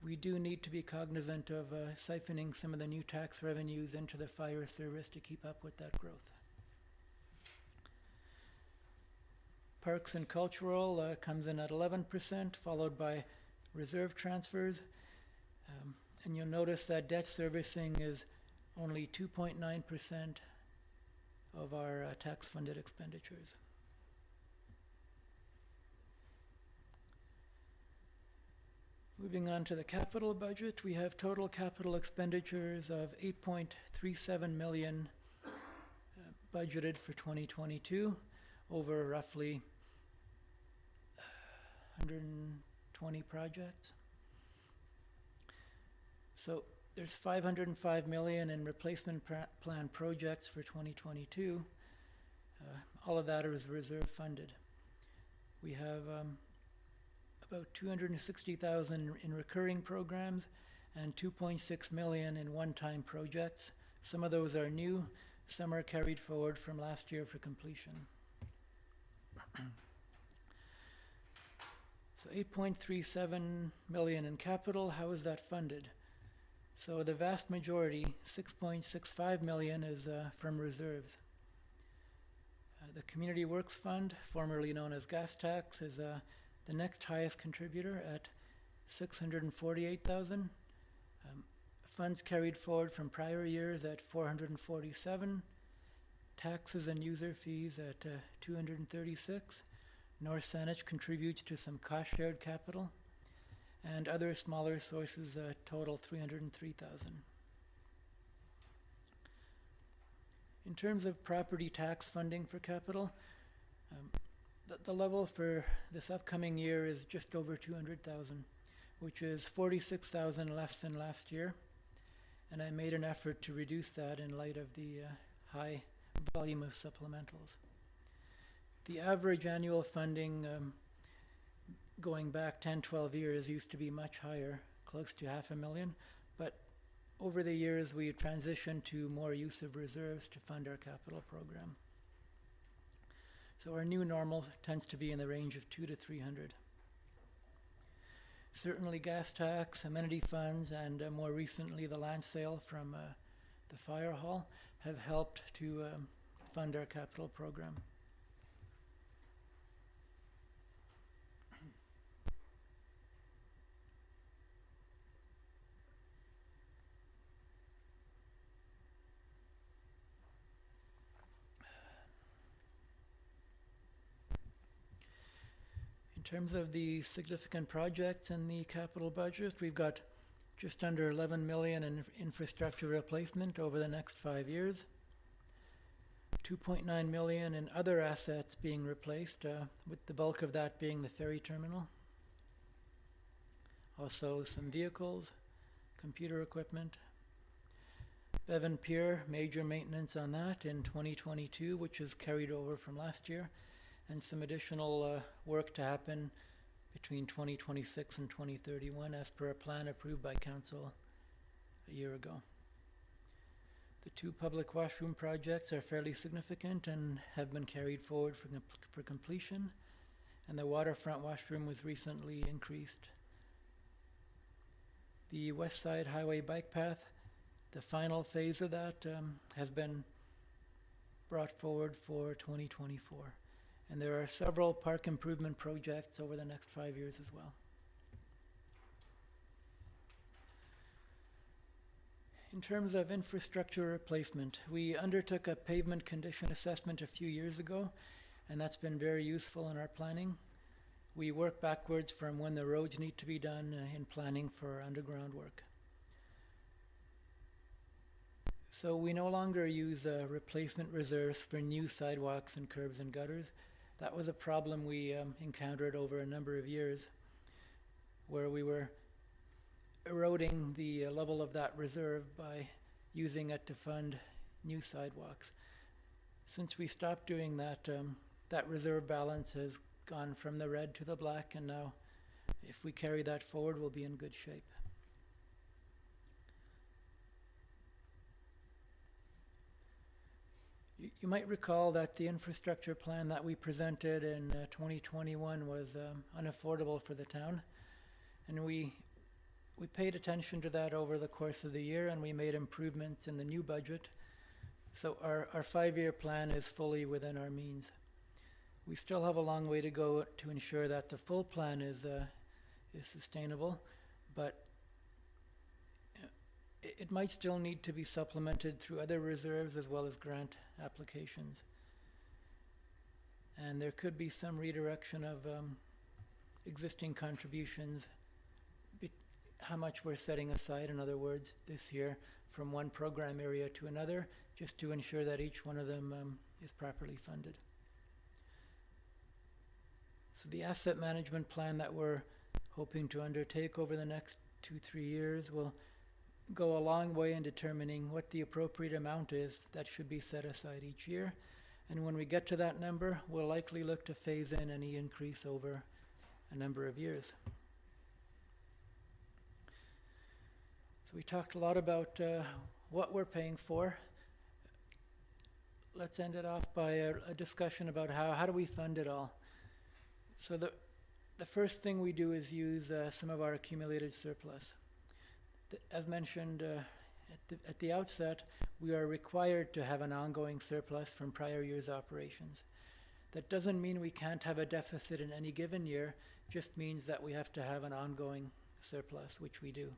we do need to be cognizant of siphoning some of the new tax revenues into the fire service to keep up with that growth. Parks and Cultural comes in at 11%, followed by reserve transfers, and you'll notice that debt servicing is only 2.9% of our tax-funded expenditures. Moving on to the capital budget, we have total capital expenditures of $8.37 million budgeted for 2022 over roughly 120 projects. So there's $505 million in replacement plan projects for 2022. All of that is reserve funded. We have about $260,000 in recurring programs and $2.6 million in one-time projects. Some of those are new, some are carried forward from last year for completion. So $8.37 million in capital. How is that funded? So the vast majority, $6.65 million, is from reserves. The Community Works Fund, formerly known as gas tax, is the next highest contributor at $648,000. Funds carried forward from prior years at $447. Taxes and user fees at $236. North Saanich contributes to some cost-shared capital, and other smaller sources total $303,000. In terms of property tax funding for capital, the level for this upcoming year is just over $200,000, which is $46,000 less than last year, and I made an effort to reduce that in light of the high volume of supplementals. The average annual funding going back 10, 12 years used to be much higher, close to $500,000, but over the years we transitioned to more use of reserves to fund our capital program. So our new normal tends to be in the range of 200 to 300. Certainly gas tax, amenity funds, and more recently the land sale from the fire hall have helped to fund our capital program. In terms of the significant projects in the capital budget, we've got just under 11 million in infrastructure replacement over the next 5 years. 2.9 million in other assets being replaced, with the bulk of that being the ferry terminal. Also some vehicles, computer equipment. Bevan Pier, major maintenance on that in 2022, which is carried over from last year, and some additional work to happen between 2026 and 2031 as per a plan approved by council a year ago. The two public washroom projects are fairly significant and have been carried forward for completion, and the waterfront washroom was recently increased. The West Side Highway Bike Path, the final phase of that has been brought forward for 2024. And there are several park improvement projects over the next 5 years as well. In terms of infrastructure replacement, we undertook a pavement condition assessment a few years ago, and that's been very useful in our planning. We work backwards from when the roads need to be done in planning for underground work. So we no longer use replacement reserves for new sidewalks and curbs and gutters. That was a problem we encountered over a number of years, where we were eroding the level of that reserve by using it to fund new sidewalks. Since we stopped doing that, that reserve balance has gone from the red to the black, and now if we carry that forward, we'll be in good shape. You might recall that the infrastructure plan that we presented in 2021 was unaffordable for the town, and we paid attention to that over the course of the year, and we made improvements in the new budget. So our 5-year plan is fully within our means. We still have a long way to go to ensure that the full plan is sustainable, but it might still need to be supplemented through other reserves as well as grant applications. And there could be some redirection of existing contributions, how much we're setting aside, in other words, this year from one program area to another, just to ensure that each one of them is properly funded. So the asset management plan that we're hoping to undertake over the next 2-3 years will go a long way in determining what the appropriate amount is that should be set aside each year. And when we get to that number, we'll likely look to phase in any increase over a number of years. So we talked a lot about what we're paying for. Let's end it off by a discussion about how do we fund it all. So the first thing we do is use some of our accumulated surplus. As mentioned at the outset, we are required to have an ongoing surplus from prior year's operations. That doesn't mean we can't have a deficit in any given year, just means that we have to have an ongoing surplus, which we do.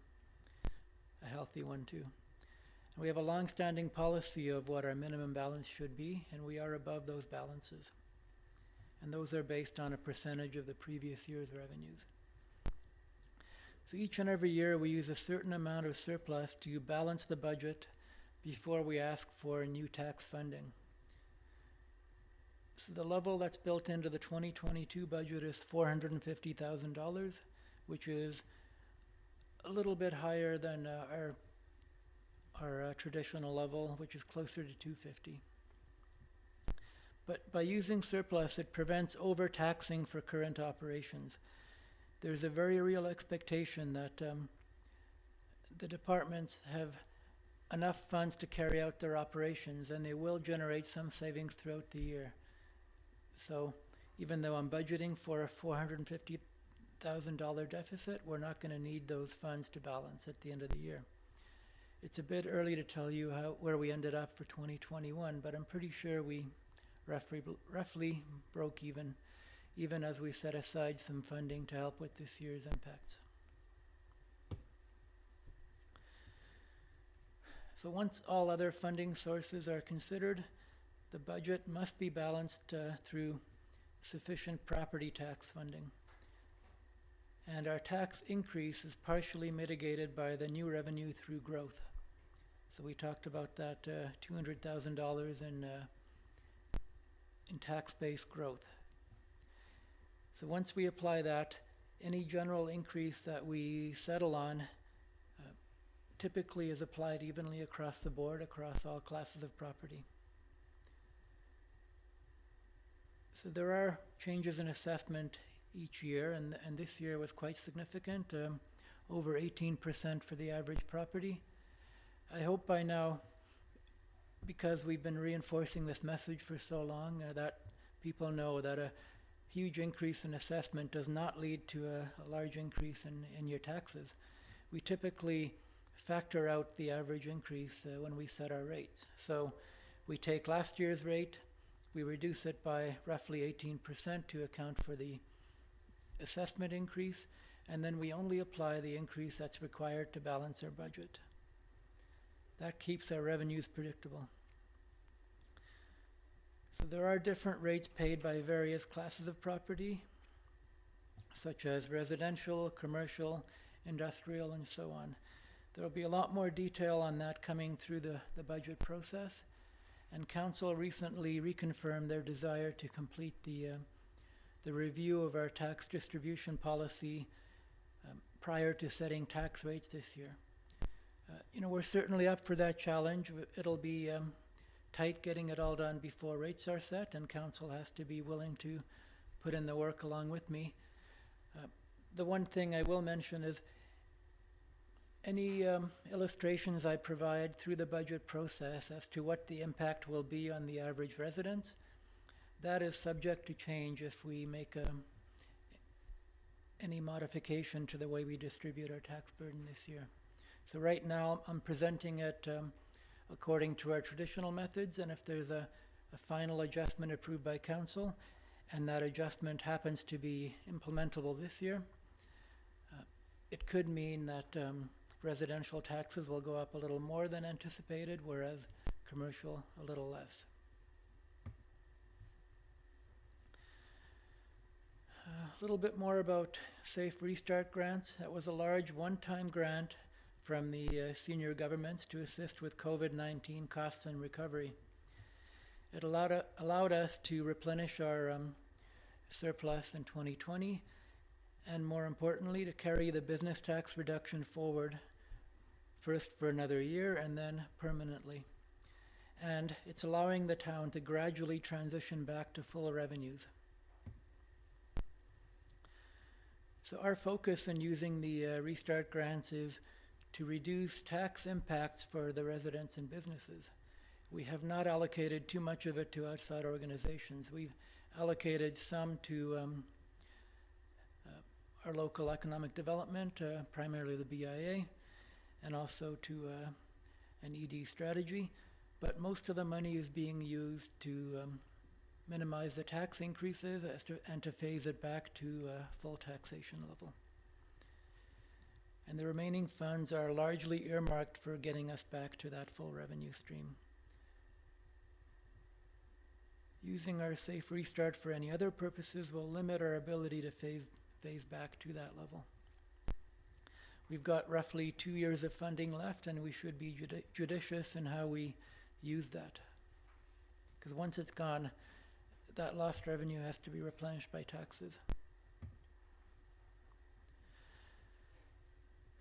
A healthy one too. And we have a long-standing policy of what our minimum balance should be, and we are above those balances. And those are based on a percentage of the previous year's revenues. So each and every year we use a certain amount of surplus to balance the budget before we ask for new tax funding. So the level that's built into the 2022 budget is $450,000, which is a little bit higher than our traditional level, which is closer to $250,000. But by using surplus, it prevents overtaxing for current operations. There's a very real expectation that the departments have enough funds to carry out their operations, and they will generate some savings throughout the year. So even though I'm budgeting for a $450,000 deficit, we're not going to need those funds to balance at the end of the year. It's a bit early to tell you where we ended up for 2021, but I'm pretty sure we roughly broke even as we set aside some funding to help with this year's impacts. So once all other funding sources are considered, the budget must be balanced through sufficient property tax funding. And our tax increase is partially mitigated by the new revenue through growth. So we talked about that $200,000 in tax-based growth. So once we apply that, any general increase that we settle on typically is applied evenly across the board, across all classes of property. So there are changes in assessment each year, and this year was quite significant, over 18% for the average property. I hope by now, because we've been reinforcing this message for so long, that people know that a huge increase in assessment does not lead to a large increase in your taxes. We typically factor out the average increase when we set our rates. So we take last year's rate, we reduce it by roughly 18% to account for the assessment increase, and then we only apply the increase that's required to balance our budget. That keeps our revenues predictable. So there are different rates paid by various classes of property, such as residential, commercial, industrial, and so on. There will be a lot more detail on that coming through the budget process, and Council recently reconfirmed their desire to complete the review of our tax distribution policy prior to setting tax rates this year. We're certainly up for that challenge. It'll be tight getting it all done before rates are set, and Council has to be willing to put in the work along with me. The one thing I will mention is any illustrations I provide through the budget process as to what the impact will be on the average residence, that is subject to change if we make any modification to the way we distribute our tax burden this year. So right now I'm presenting it according to our traditional methods, and if there's a final adjustment approved by Council and that adjustment happens to be implementable this year, it could mean that residential taxes will go up a little more than anticipated, whereas commercial a little less. A little bit more about Safe Restart grants. That was a large one-time grant from the senior governments to assist with COVID-19 costs and recovery. It allowed us to replenish our surplus in 2020, and more importantly, to carry the business tax reduction forward, first for another year and then permanently. And it's allowing the town to gradually transition back to full revenues. So our focus in using the restart grants is to reduce tax impacts for the residents and businesses. We have not allocated too much of it to outside organizations. We've allocated some to our local economic development, primarily the BIA, and also to an ED strategy. But most of the money is being used to minimize the tax increases and to phase it back to full taxation level. And the remaining funds are largely earmarked for getting us back to that full revenue stream. Using our Safe Restart for any other purposes will limit our ability to phase back to that level. We've got roughly 2 years of funding left, and we should be judicious in how we use that. Because once it's gone, that lost revenue has to be replenished by taxes.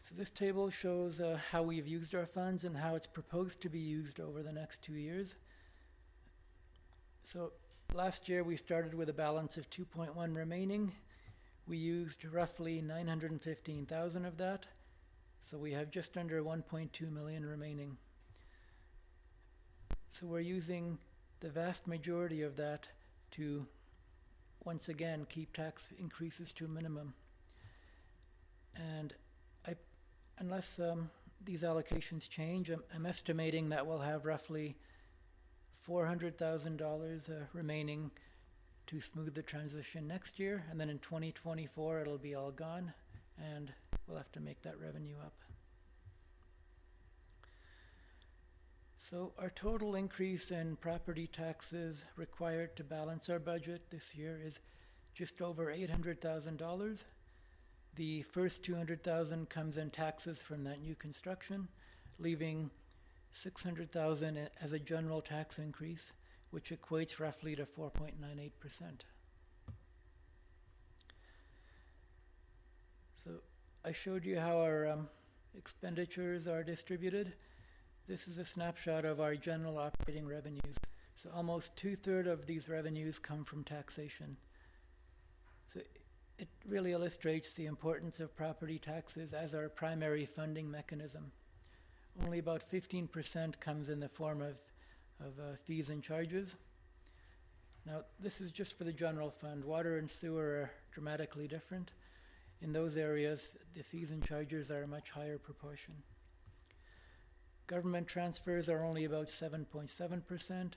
So this table shows how we've used our funds and how it's proposed to be used over the next 2 years. So last year we started with a balance of 2.1 remaining. We used roughly 915,000 of that, so we have just under 1.2 million remaining. So we're using the vast majority of that to, once again, keep tax increases to a minimum. And unless these allocations change, I'm estimating that we'll have roughly $400,000 remaining to smooth the transition next year, and then in 2024 it'll be all gone, and we'll have to make that revenue up. So our total increase in property taxes required to balance our budget this year is just over $800,000. The first $200,000 comes in taxes from that new construction, leaving $600,000 as a general tax increase, which equates roughly to 4.98%. So I showed you how our expenditures are distributed. This is a snapshot of our general operating revenues. So almost 2/3 of these revenues come from taxation. So it really illustrates the importance of property taxes as our primary funding mechanism. Only about 15% comes in the form of fees and charges. Now, this is just for the general fund. Water and sewer are dramatically different. In those areas, the fees and charges are a much higher proportion. Government transfers are only about 7.7%,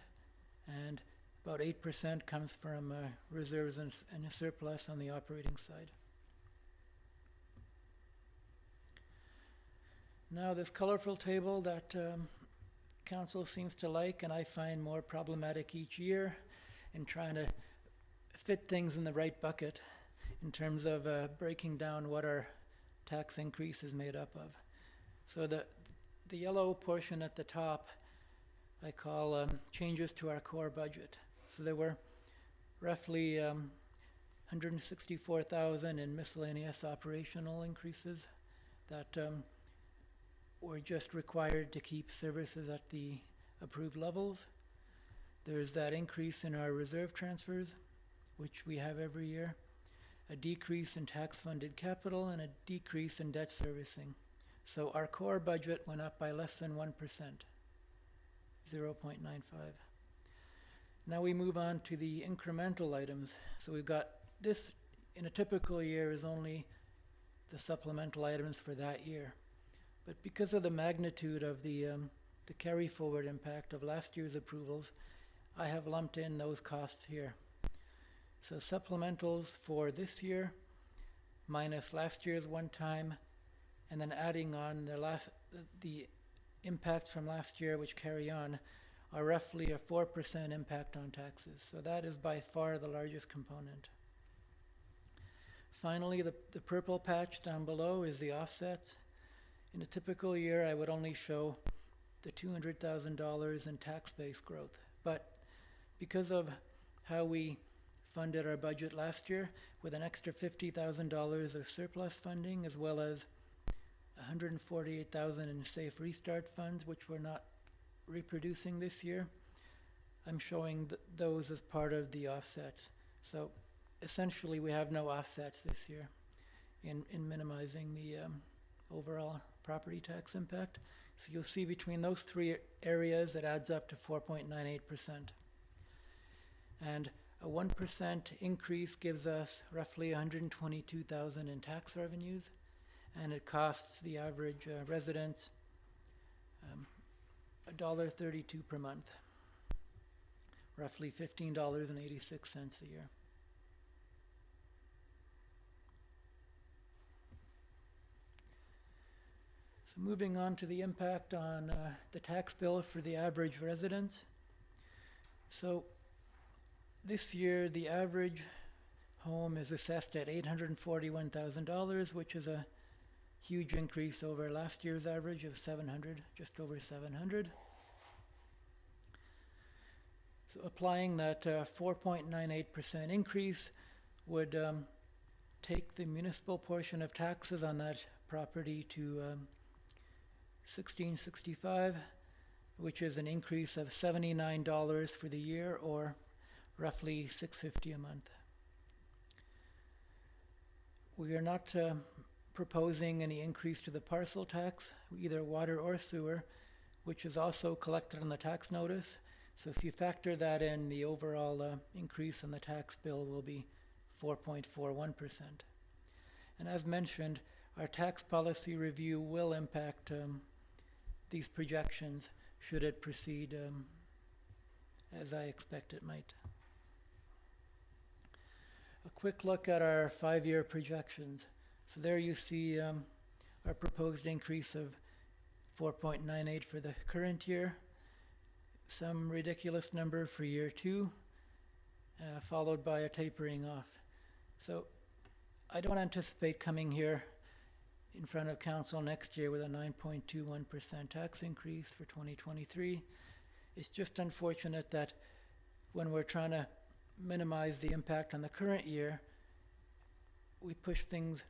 and about 8% comes from reserves and a surplus on the operating side. Now, this colorful table that Council seems to like, and I find more problematic each year in trying to fit things in the right bucket in terms of breaking down what our tax increase is made up of. So the yellow portion at the top I call changes to our core budget. So there were roughly 164,000 in miscellaneous operational increases that were just required to keep services at the approved levels. There's that increase in our reserve transfers, which we have every year, a decrease in tax-funded capital, and a decrease in debt servicing. So our core budget went up by less than 1%, 0.95. Now we move on to the incremental items. So we've got this, in a typical year, is only the supplemental items for that year. But because of the magnitude of the carry forward impact of last year's approvals, I have lumped in those costs here. So supplementals for this year minus last year's one time, and then adding on the impacts from last year which carry on, are roughly a 4% impact on taxes. So that is by far the largest component. Finally, the purple patch down below is the offsets. In a typical year, I would only show the $200,000 in tax-based growth. But because of how we funded our budget last year, with an extra $50,000 of surplus funding, as well as $148,000 in safe restart funds, which we're not reproducing this year, I'm showing those as part of the offsets. So essentially, we have no offsets this year in minimizing the overall property tax impact. So you'll see between those three areas, it adds up to 4.98%. And a 1% increase gives us roughly $122,000 in tax revenues, and it costs the average resident $1.32 per month, roughly $15.86 a year. So moving on to the impact on the tax bill for the average resident. So this year, the average home is assessed at $841,000, which is a huge increase over last year's average of $700, just over $700. So applying that 4.98% increase would take the municipal portion of taxes on that property to $1,665, which is an increase of $79 for the year, or roughly $6.50 a month. We are not proposing any increase to the parcel tax, either water or sewer, which is also collected on the tax notice. So if you factor that in, the overall increase in the tax bill will be 4.41%. And as mentioned, our tax policy review will impact these projections should it proceed as I expect it might. A quick look at our 5-year projections. So there you see our proposed increase of 4.98 for the current year, some ridiculous number for year 2, followed by a tapering off. So I don't anticipate coming here in front of council next year with a 9.21% tax increase for 2023. It's just unfortunate that when we're trying to minimize the impact on the current year, we push things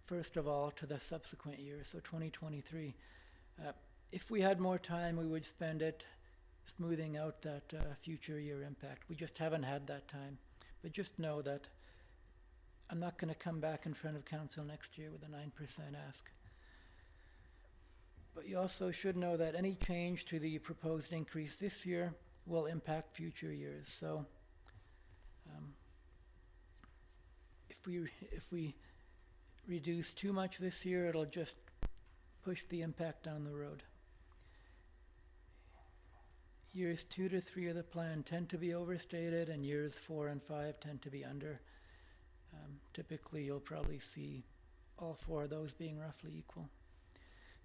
first of all to the subsequent year, so 2023. If we had more time, we would spend it smoothing out that future year impact. We just haven't had that time. But just know that I'm not going to come back in front of council next year with a 9% ask. But you also should know that any change to the proposed increase this year will impact future years. So if we reduce too much this year, it'll just push the impact down the road. Years 2 to 3 of the plan tend to be overstated, and years 4 and 5 tend to be under. Typically, you'll probably see all 4 of those being roughly equal.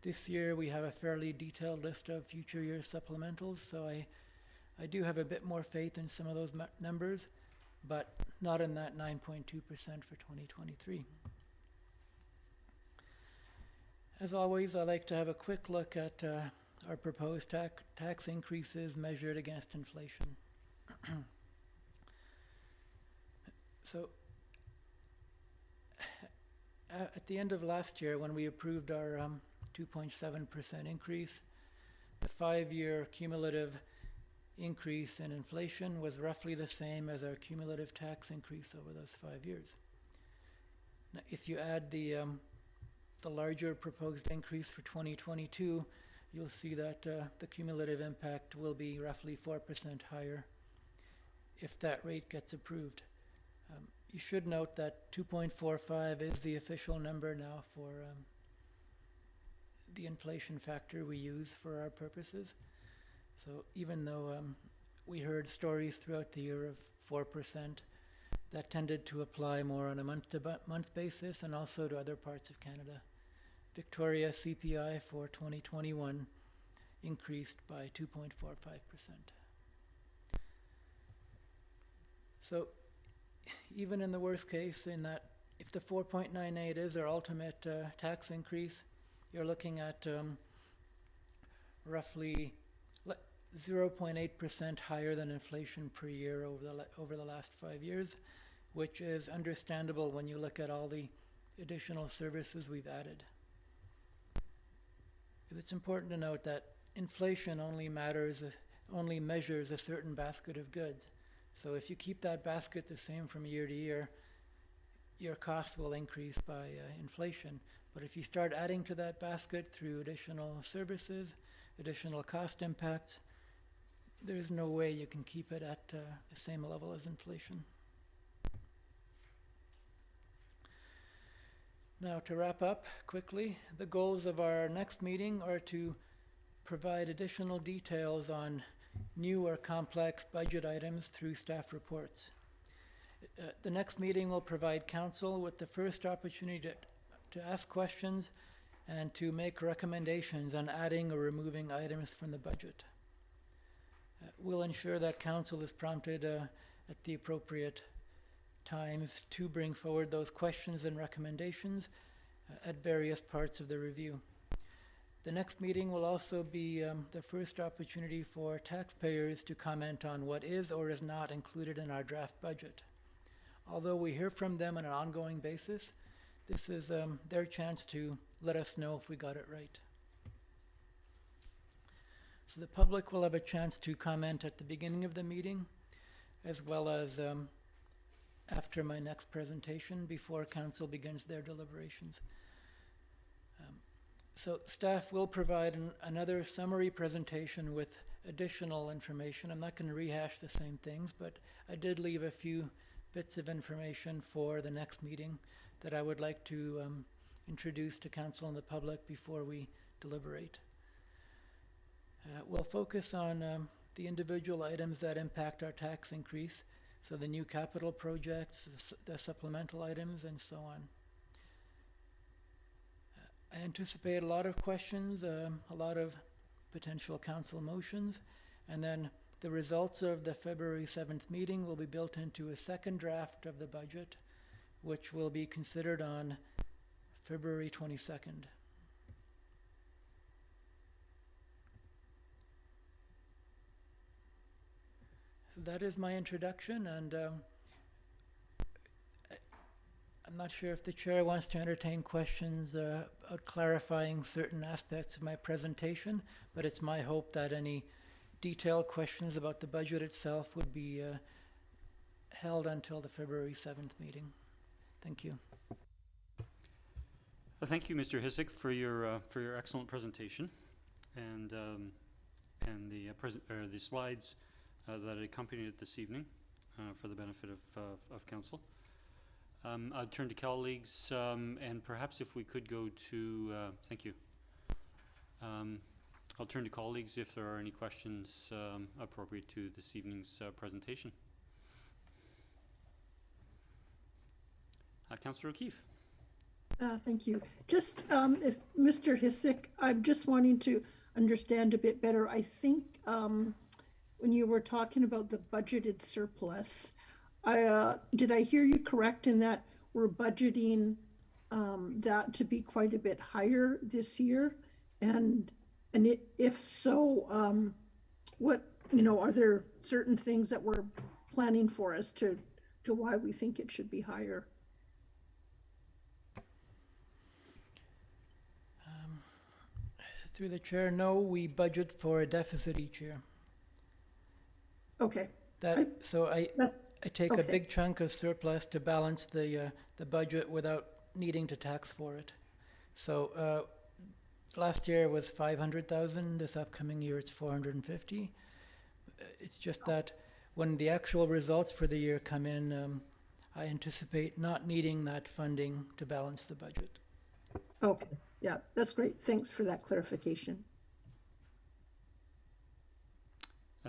This year, we have a fairly detailed list of future year supplementals, so I do have a bit more faith in some of those numbers, but not in that 9.2% for 2023. As always, I like to have a quick look at our proposed tax increases measured against inflation. So, at the end of last year, when we approved our 2.7% increase, the 5-year cumulative increase in inflation was roughly the same as our cumulative tax increase over those 5 years. Now, if you add the larger proposed increase for 2022, you'll see that the cumulative impact will be roughly 4% higher if that rate gets approved. You should note that 2.45 is the official number now for the inflation factor we use for our purposes. So even though we heard stories throughout the year of 4%, that tended to apply more on a month-to-month basis and also to other parts of Canada. Victoria CPI for 2021 increased by 2.45%. So even in the worst case, in that if the 4.98 is our ultimate tax increase, you're looking at roughly 0.8% higher than inflation per year over the last 5 years, which is understandable when you look at all the additional services we've added. It's important to note that inflation only measures a certain basket of goods. So if you keep that basket the same from year to year, your costs will increase by inflation. But if you start adding to that basket through additional services, additional cost impacts, there's no way you can keep it at the same level as inflation. Now, to wrap up quickly, the goals of our next meeting are to provide additional details on new or complex budget items through staff reports. The next meeting will provide council with the first opportunity to ask questions and to make recommendations on adding or removing items from the budget. We'll ensure that council is prompted at the appropriate times to bring forward those questions and recommendations at various parts of the review. The next meeting will also be the first opportunity for taxpayers to comment on what is or is not included in our draft budget. Although we hear from them on an ongoing basis, this is their chance to let us know if we got it right. So the public will have a chance to comment at the beginning of the meeting, as well as after my next presentation before council begins their deliberations. So staff will provide another summary presentation with additional information. I'm not going to rehash the same things, but I did leave a few bits of information for the next meeting that I would like to introduce to council and the public before we deliberate. We'll focus on the individual items that impact our tax increase, so the new capital projects, the supplemental items, and so on. I anticipate a lot of questions, a lot of potential council motions, and then the results of the February 7th meeting will be built into a second draft of the budget, which will be considered on February 22nd. So that is my introduction, and I'm not sure if the chair wants to entertain questions about clarifying certain aspects of my presentation, but it's my hope that any detailed questions about the budget itself would be held until the February 7th meeting. Thank you. Thank you, Mr. Hicik, for your excellent presentation and the slides that accompanied it this evening for the benefit of council. I'll turn to colleagues, and perhaps if we could go to, thank you. I'll turn to colleagues if there are any questions appropriate to this evening's presentation. Councillor O'Keefe. Thank you. Just if Mr. Hicik, I'm just wanting to understand a bit better. I think when you were talking about the budgeted surplus, did I hear you correct in that we're budgeting that to be quite a bit higher this year? And if so, what, are there certain things that we're planning for as to why we think it should be higher? Through the chair, no, we budget for a deficit each year. Okay. I take a okay. big chunk of surplus to balance the budget without needing to tax for it. So last year was 500,000. This upcoming year it's 450. It's just that when the actual results for the year come in, I anticipate not needing that funding to balance the budget. Okay. Yeah, that's great. Thanks for that clarification.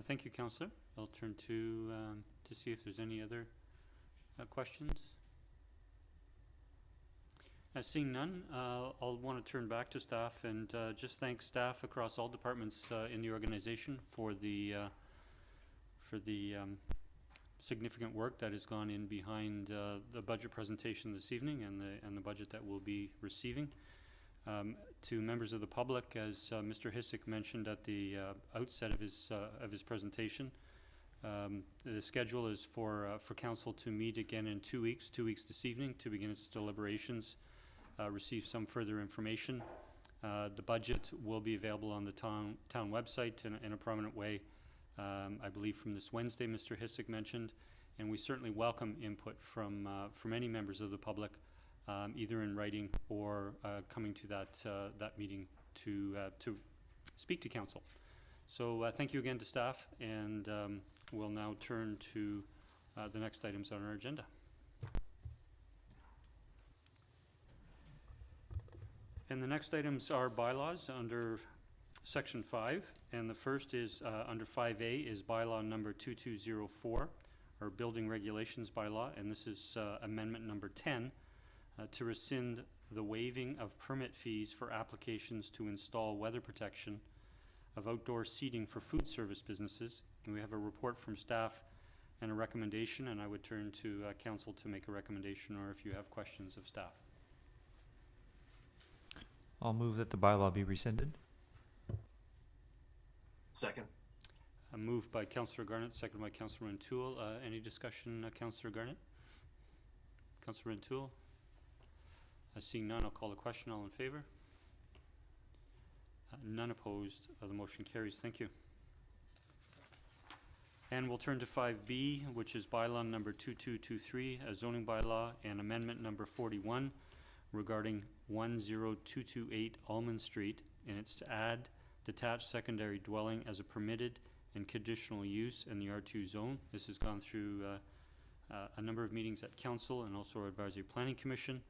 Thank you, Councillor. I'll turn to see if there's any other questions. Seeing none, I'll want to turn back to staff and just thank staff across all departments in the organization for the significant work that has gone in behind the budget presentation this evening and the budget that we'll be receiving. To members of the public, as Mr. Hicik mentioned at the outset of his presentation, the schedule is for council to meet again in 2 weeks, 2 weeks this evening, to begin its deliberations, receive some further information. The budget will be available on the town website in a prominent way, I believe from this Wednesday, Mr. Hicik mentioned, and we certainly welcome input from any members of the public, either in writing or coming to that meeting to speak to council. So thank you again to staff, and we'll now turn to the next items on our agenda. And the next items are bylaws under section 5, and the first is under 5A is bylaw number 2204, or building regulations bylaw, and this is amendment number 10. To rescind the waiving of permit fees for applications to install weather protection of outdoor seating for food service businesses. And we have a report from staff and a recommendation, and I would turn to council to make a recommendation, or if you have questions of staff. I'll move that the bylaw be rescinded. Second. Moved by Councillor Garnett, seconded by Councillor O'Toole. Any discussion, Councillor Garnett? Councillor O'Toole? Seeing none, I'll call the question. All in favor? None opposed. The motion carries. Thank you. And we'll turn to 5B, which is bylaw number 2223, a zoning bylaw, and amendment number 41 regarding 10228 Almond Street, and it's to add detached secondary dwelling as a permitted and conditional use in the R2 zone. This has gone through a number of meetings at council and also our advisory planning commission.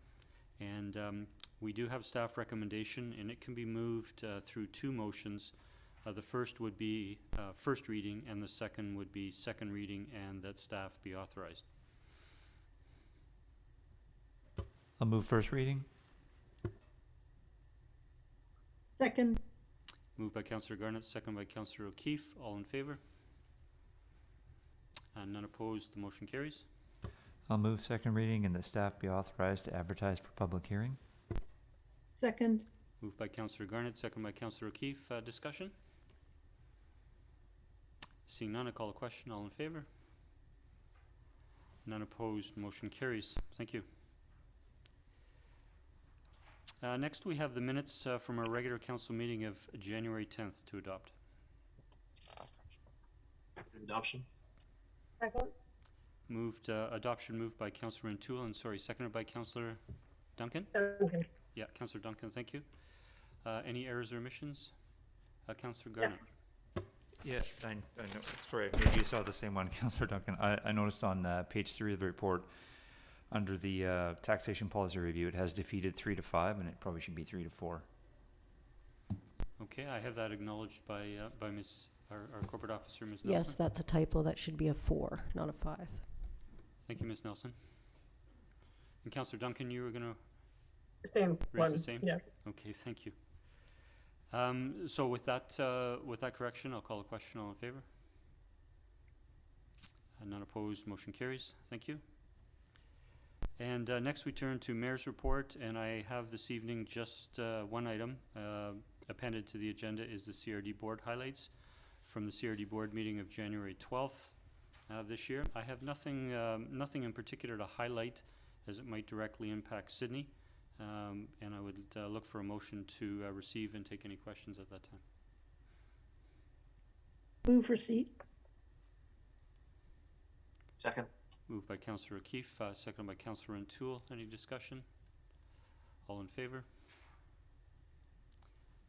And we do have staff recommendation, and it can be moved through two motions. The first would be first reading, and the second would be second reading, and that staff be authorized. I'll move first reading. Second. Moved by Councillor Garnett, second by Councillor O'Keefe. All in favor? And none opposed, the motion carries. I'll move second reading and that staff be authorized to advertise for public hearing. Second. Moved by Councillor Garnett, second by Councillor O'Keefe. Discussion? Seeing none, I call a question. All in favor? None opposed, motion carries. Thank you. Next, we have the minutes from our regular council meeting of January 10th to adopt. Adoption. Second. Adoption moved by Councillor Rintoul, and seconded by Councillor Duncan? Duncan. Yeah, Councillor Duncan, thank you. Any errors or omissions? Councillor Garnett? Yeah, I know. Sorry, maybe you saw the same one, Councillor Duncan. I noticed on page 3 of the report, under the taxation policy review, it has defeated 3 to 5, and it probably should be 3 to 4. Okay, I have that acknowledged by our corporate officer, Ms. Nelson. Yes, that's a typo. That should be a 4, not a 5. Thank you, Ms. Nelson. And Councillor Duncan, you were going to Same raise one. the same? Yeah. Okay, thank you. So with that correction, I'll call a question. All in favor? None opposed, motion carries. Thank you. And next we turn to Mayor's report, and I have this evening just one item appended to the agenda is the CRD board highlights from the CRD board meeting of January 12th this year. I have nothing in particular to highlight as it might directly impact Sidney, and I would look for a motion to receive and take any questions at that time. Move receipt. Second. Moved by Councillor O'Keefe, seconded by Councillor Rintoul. Any discussion? All in favor?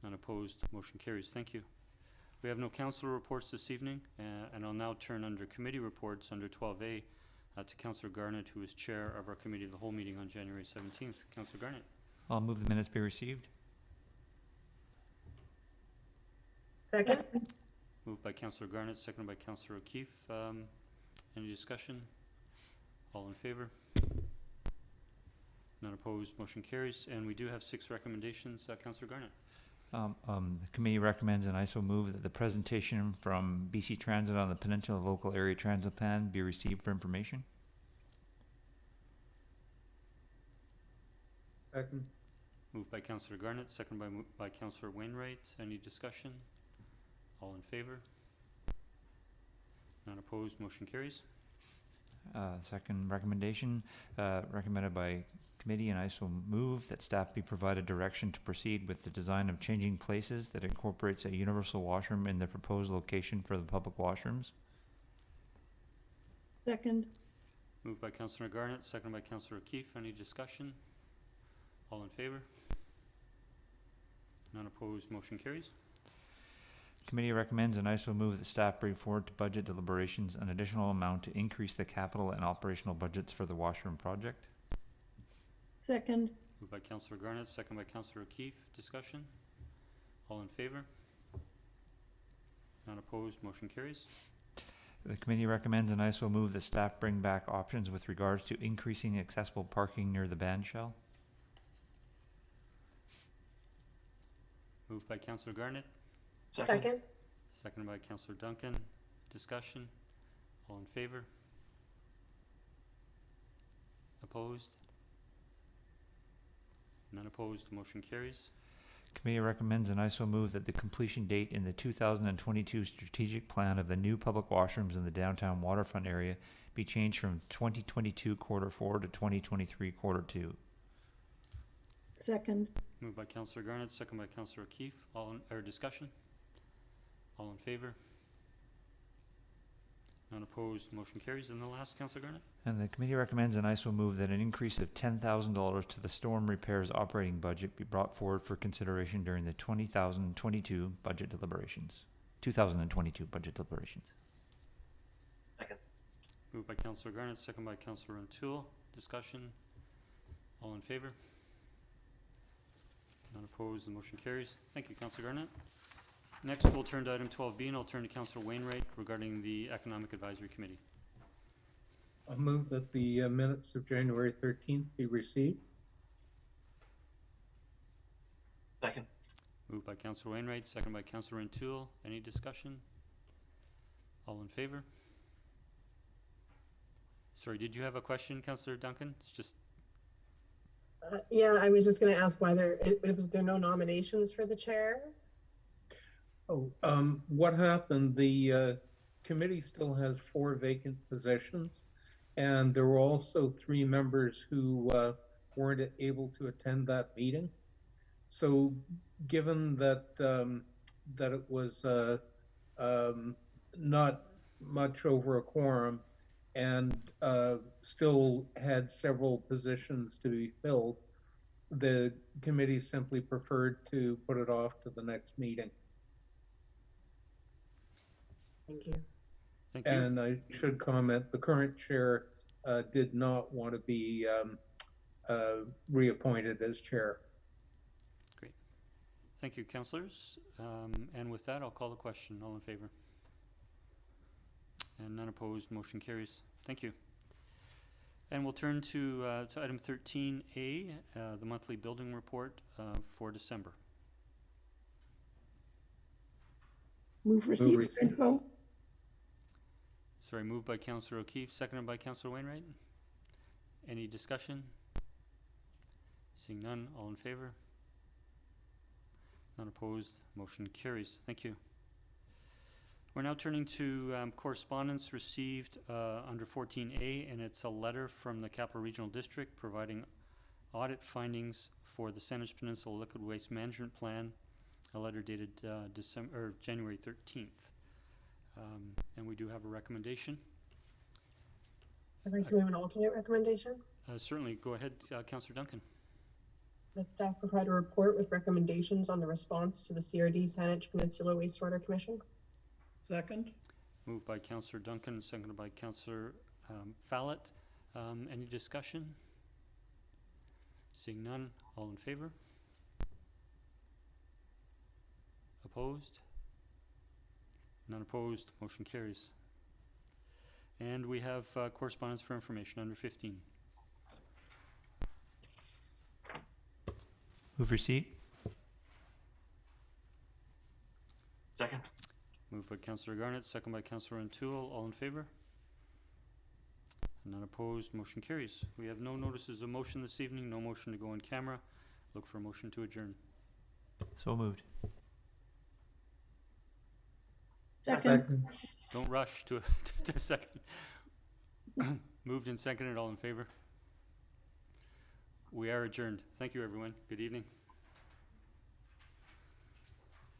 None opposed, motion carries. Thank you. We have no councillor reports this evening, and I'll now turn under committee reports under 12A to Councillor Garnett, who is chair of our committee of the whole meeting on January 17th. Councillor Garnett. I'll move the minutes be received. Second. Moved by Councillor Garnett, seconded by Councillor O'Keefe. Any discussion? All in favor? None opposed, motion carries. And we do have 6 recommendations. Councillor Garnett. The committee recommends, and I so move, that the presentation from BC Transit on the Peninsula Local Area Transit Plan be received for information. Second. Moved by Councillor Garnett, seconded by Councillor Wainwright. Any discussion? All in favor? None opposed, motion carries. Second recommendation, recommended by committee, and I so move that staff be provided direction to proceed with the design of changing places that incorporates a universal washroom in the proposed location for the public washrooms. Second. Moved by Councillor Garnett, seconded by Councillor O'Keefe. Any discussion? All in favor? None opposed, motion carries. Committee recommends, and I so move that staff bring forward to budget deliberations an additional amount to increase the capital and operational budgets for the washroom project. Second. Moved by Councillor Garnett, seconded by Councillor O'Keefe. Discussion? All in favor? None opposed, motion carries. The committee recommends, and I so move that staff bring back options with regards to increasing accessible parking near the band shell. Moved by Councillor Garnett, Second. seconded by Councillor Duncan. Discussion? All in favor? Opposed? None opposed, motion carries. Committee recommends, and I so move, that the completion date in the 2022 strategic plan of the new public washrooms in the downtown waterfront area be changed from 2022 quarter 4 to 2023 quarter 2. Second. Moved by Councillor Garnett, seconded by Councillor O'Keefe. Discussion? All in favor? None opposed, motion carries. And the last, Councillor Garnett? And the committee recommends, and I so move, that an increase of $10,000 to the storm repairs operating budget be brought forward for consideration during the 2022 budget deliberations. 2022 budget deliberations. Second. Moved by Councillor Garnett, second by Councillor O'Toole. Discussion? All in favor? None opposed, the motion carries. Thank you, Councillor Garnett. Next, we'll turn to item 12B, and I'll turn to Councillor Wainwright regarding the Economic Advisory Committee. I move that the minutes of January 13th be received. Second. Moved by Councillor Wainwright, second by Councillor O'Toole. Any discussion? All in favor? Sorry, did you have a question, Councillor Duncan? It's just, Yeah, I was just going to ask why was there no nominations for the chair? What happened, the committee still has 4 vacant positions, and there were also 3 members who weren't able to attend that meeting. So given that that it was not much over a quorum and still had several positions to be filled, the committee simply preferred to put it off to the next meeting. Thank you. thank you. And I should comment, the current chair did not want to be reappointed as chair. Thank you, councillors. And with that, I'll call the question. All in favor? And none opposed, motion carries. Thank you. And we'll turn to item 13A, the monthly building report for December. Move receipt receipt. for info. Sorry, moved by Councillor O'Keefe, seconded by Councillor Wainwright. Any discussion? Seeing none, all in favor? None opposed, motion carries. Thank you. We're now turning to correspondence received under 14A, and it's a letter from the Capital Regional District providing audit findings for the Sandwich Peninsula Liquid Waste Management Plan, a letter dated January 13th. And we do have a recommendation. I'd like to move an alternate recommendation. Certainly, go ahead, Councillor Duncan. The staff provide a report with recommendations on the response to the CRD Sandwich Peninsula Wastewater Commission. Second. Moved by Councillor Duncan, seconded by Councillor Fallett. Any discussion? Seeing none, all in favor? Opposed? None opposed, motion carries. And we have correspondence for information under 15. Move receipt. Second. Moved by Councillor Garnett, second by Councillor O'Toole. All in favor? None opposed, motion carries. We have no notices of motion this evening, no motion to go on camera. Look for a motion to adjourn. So moved. Second. Don't rush to a second. Moved and seconded, all in favor? We are adjourned. Thank you, everyone. Good evening.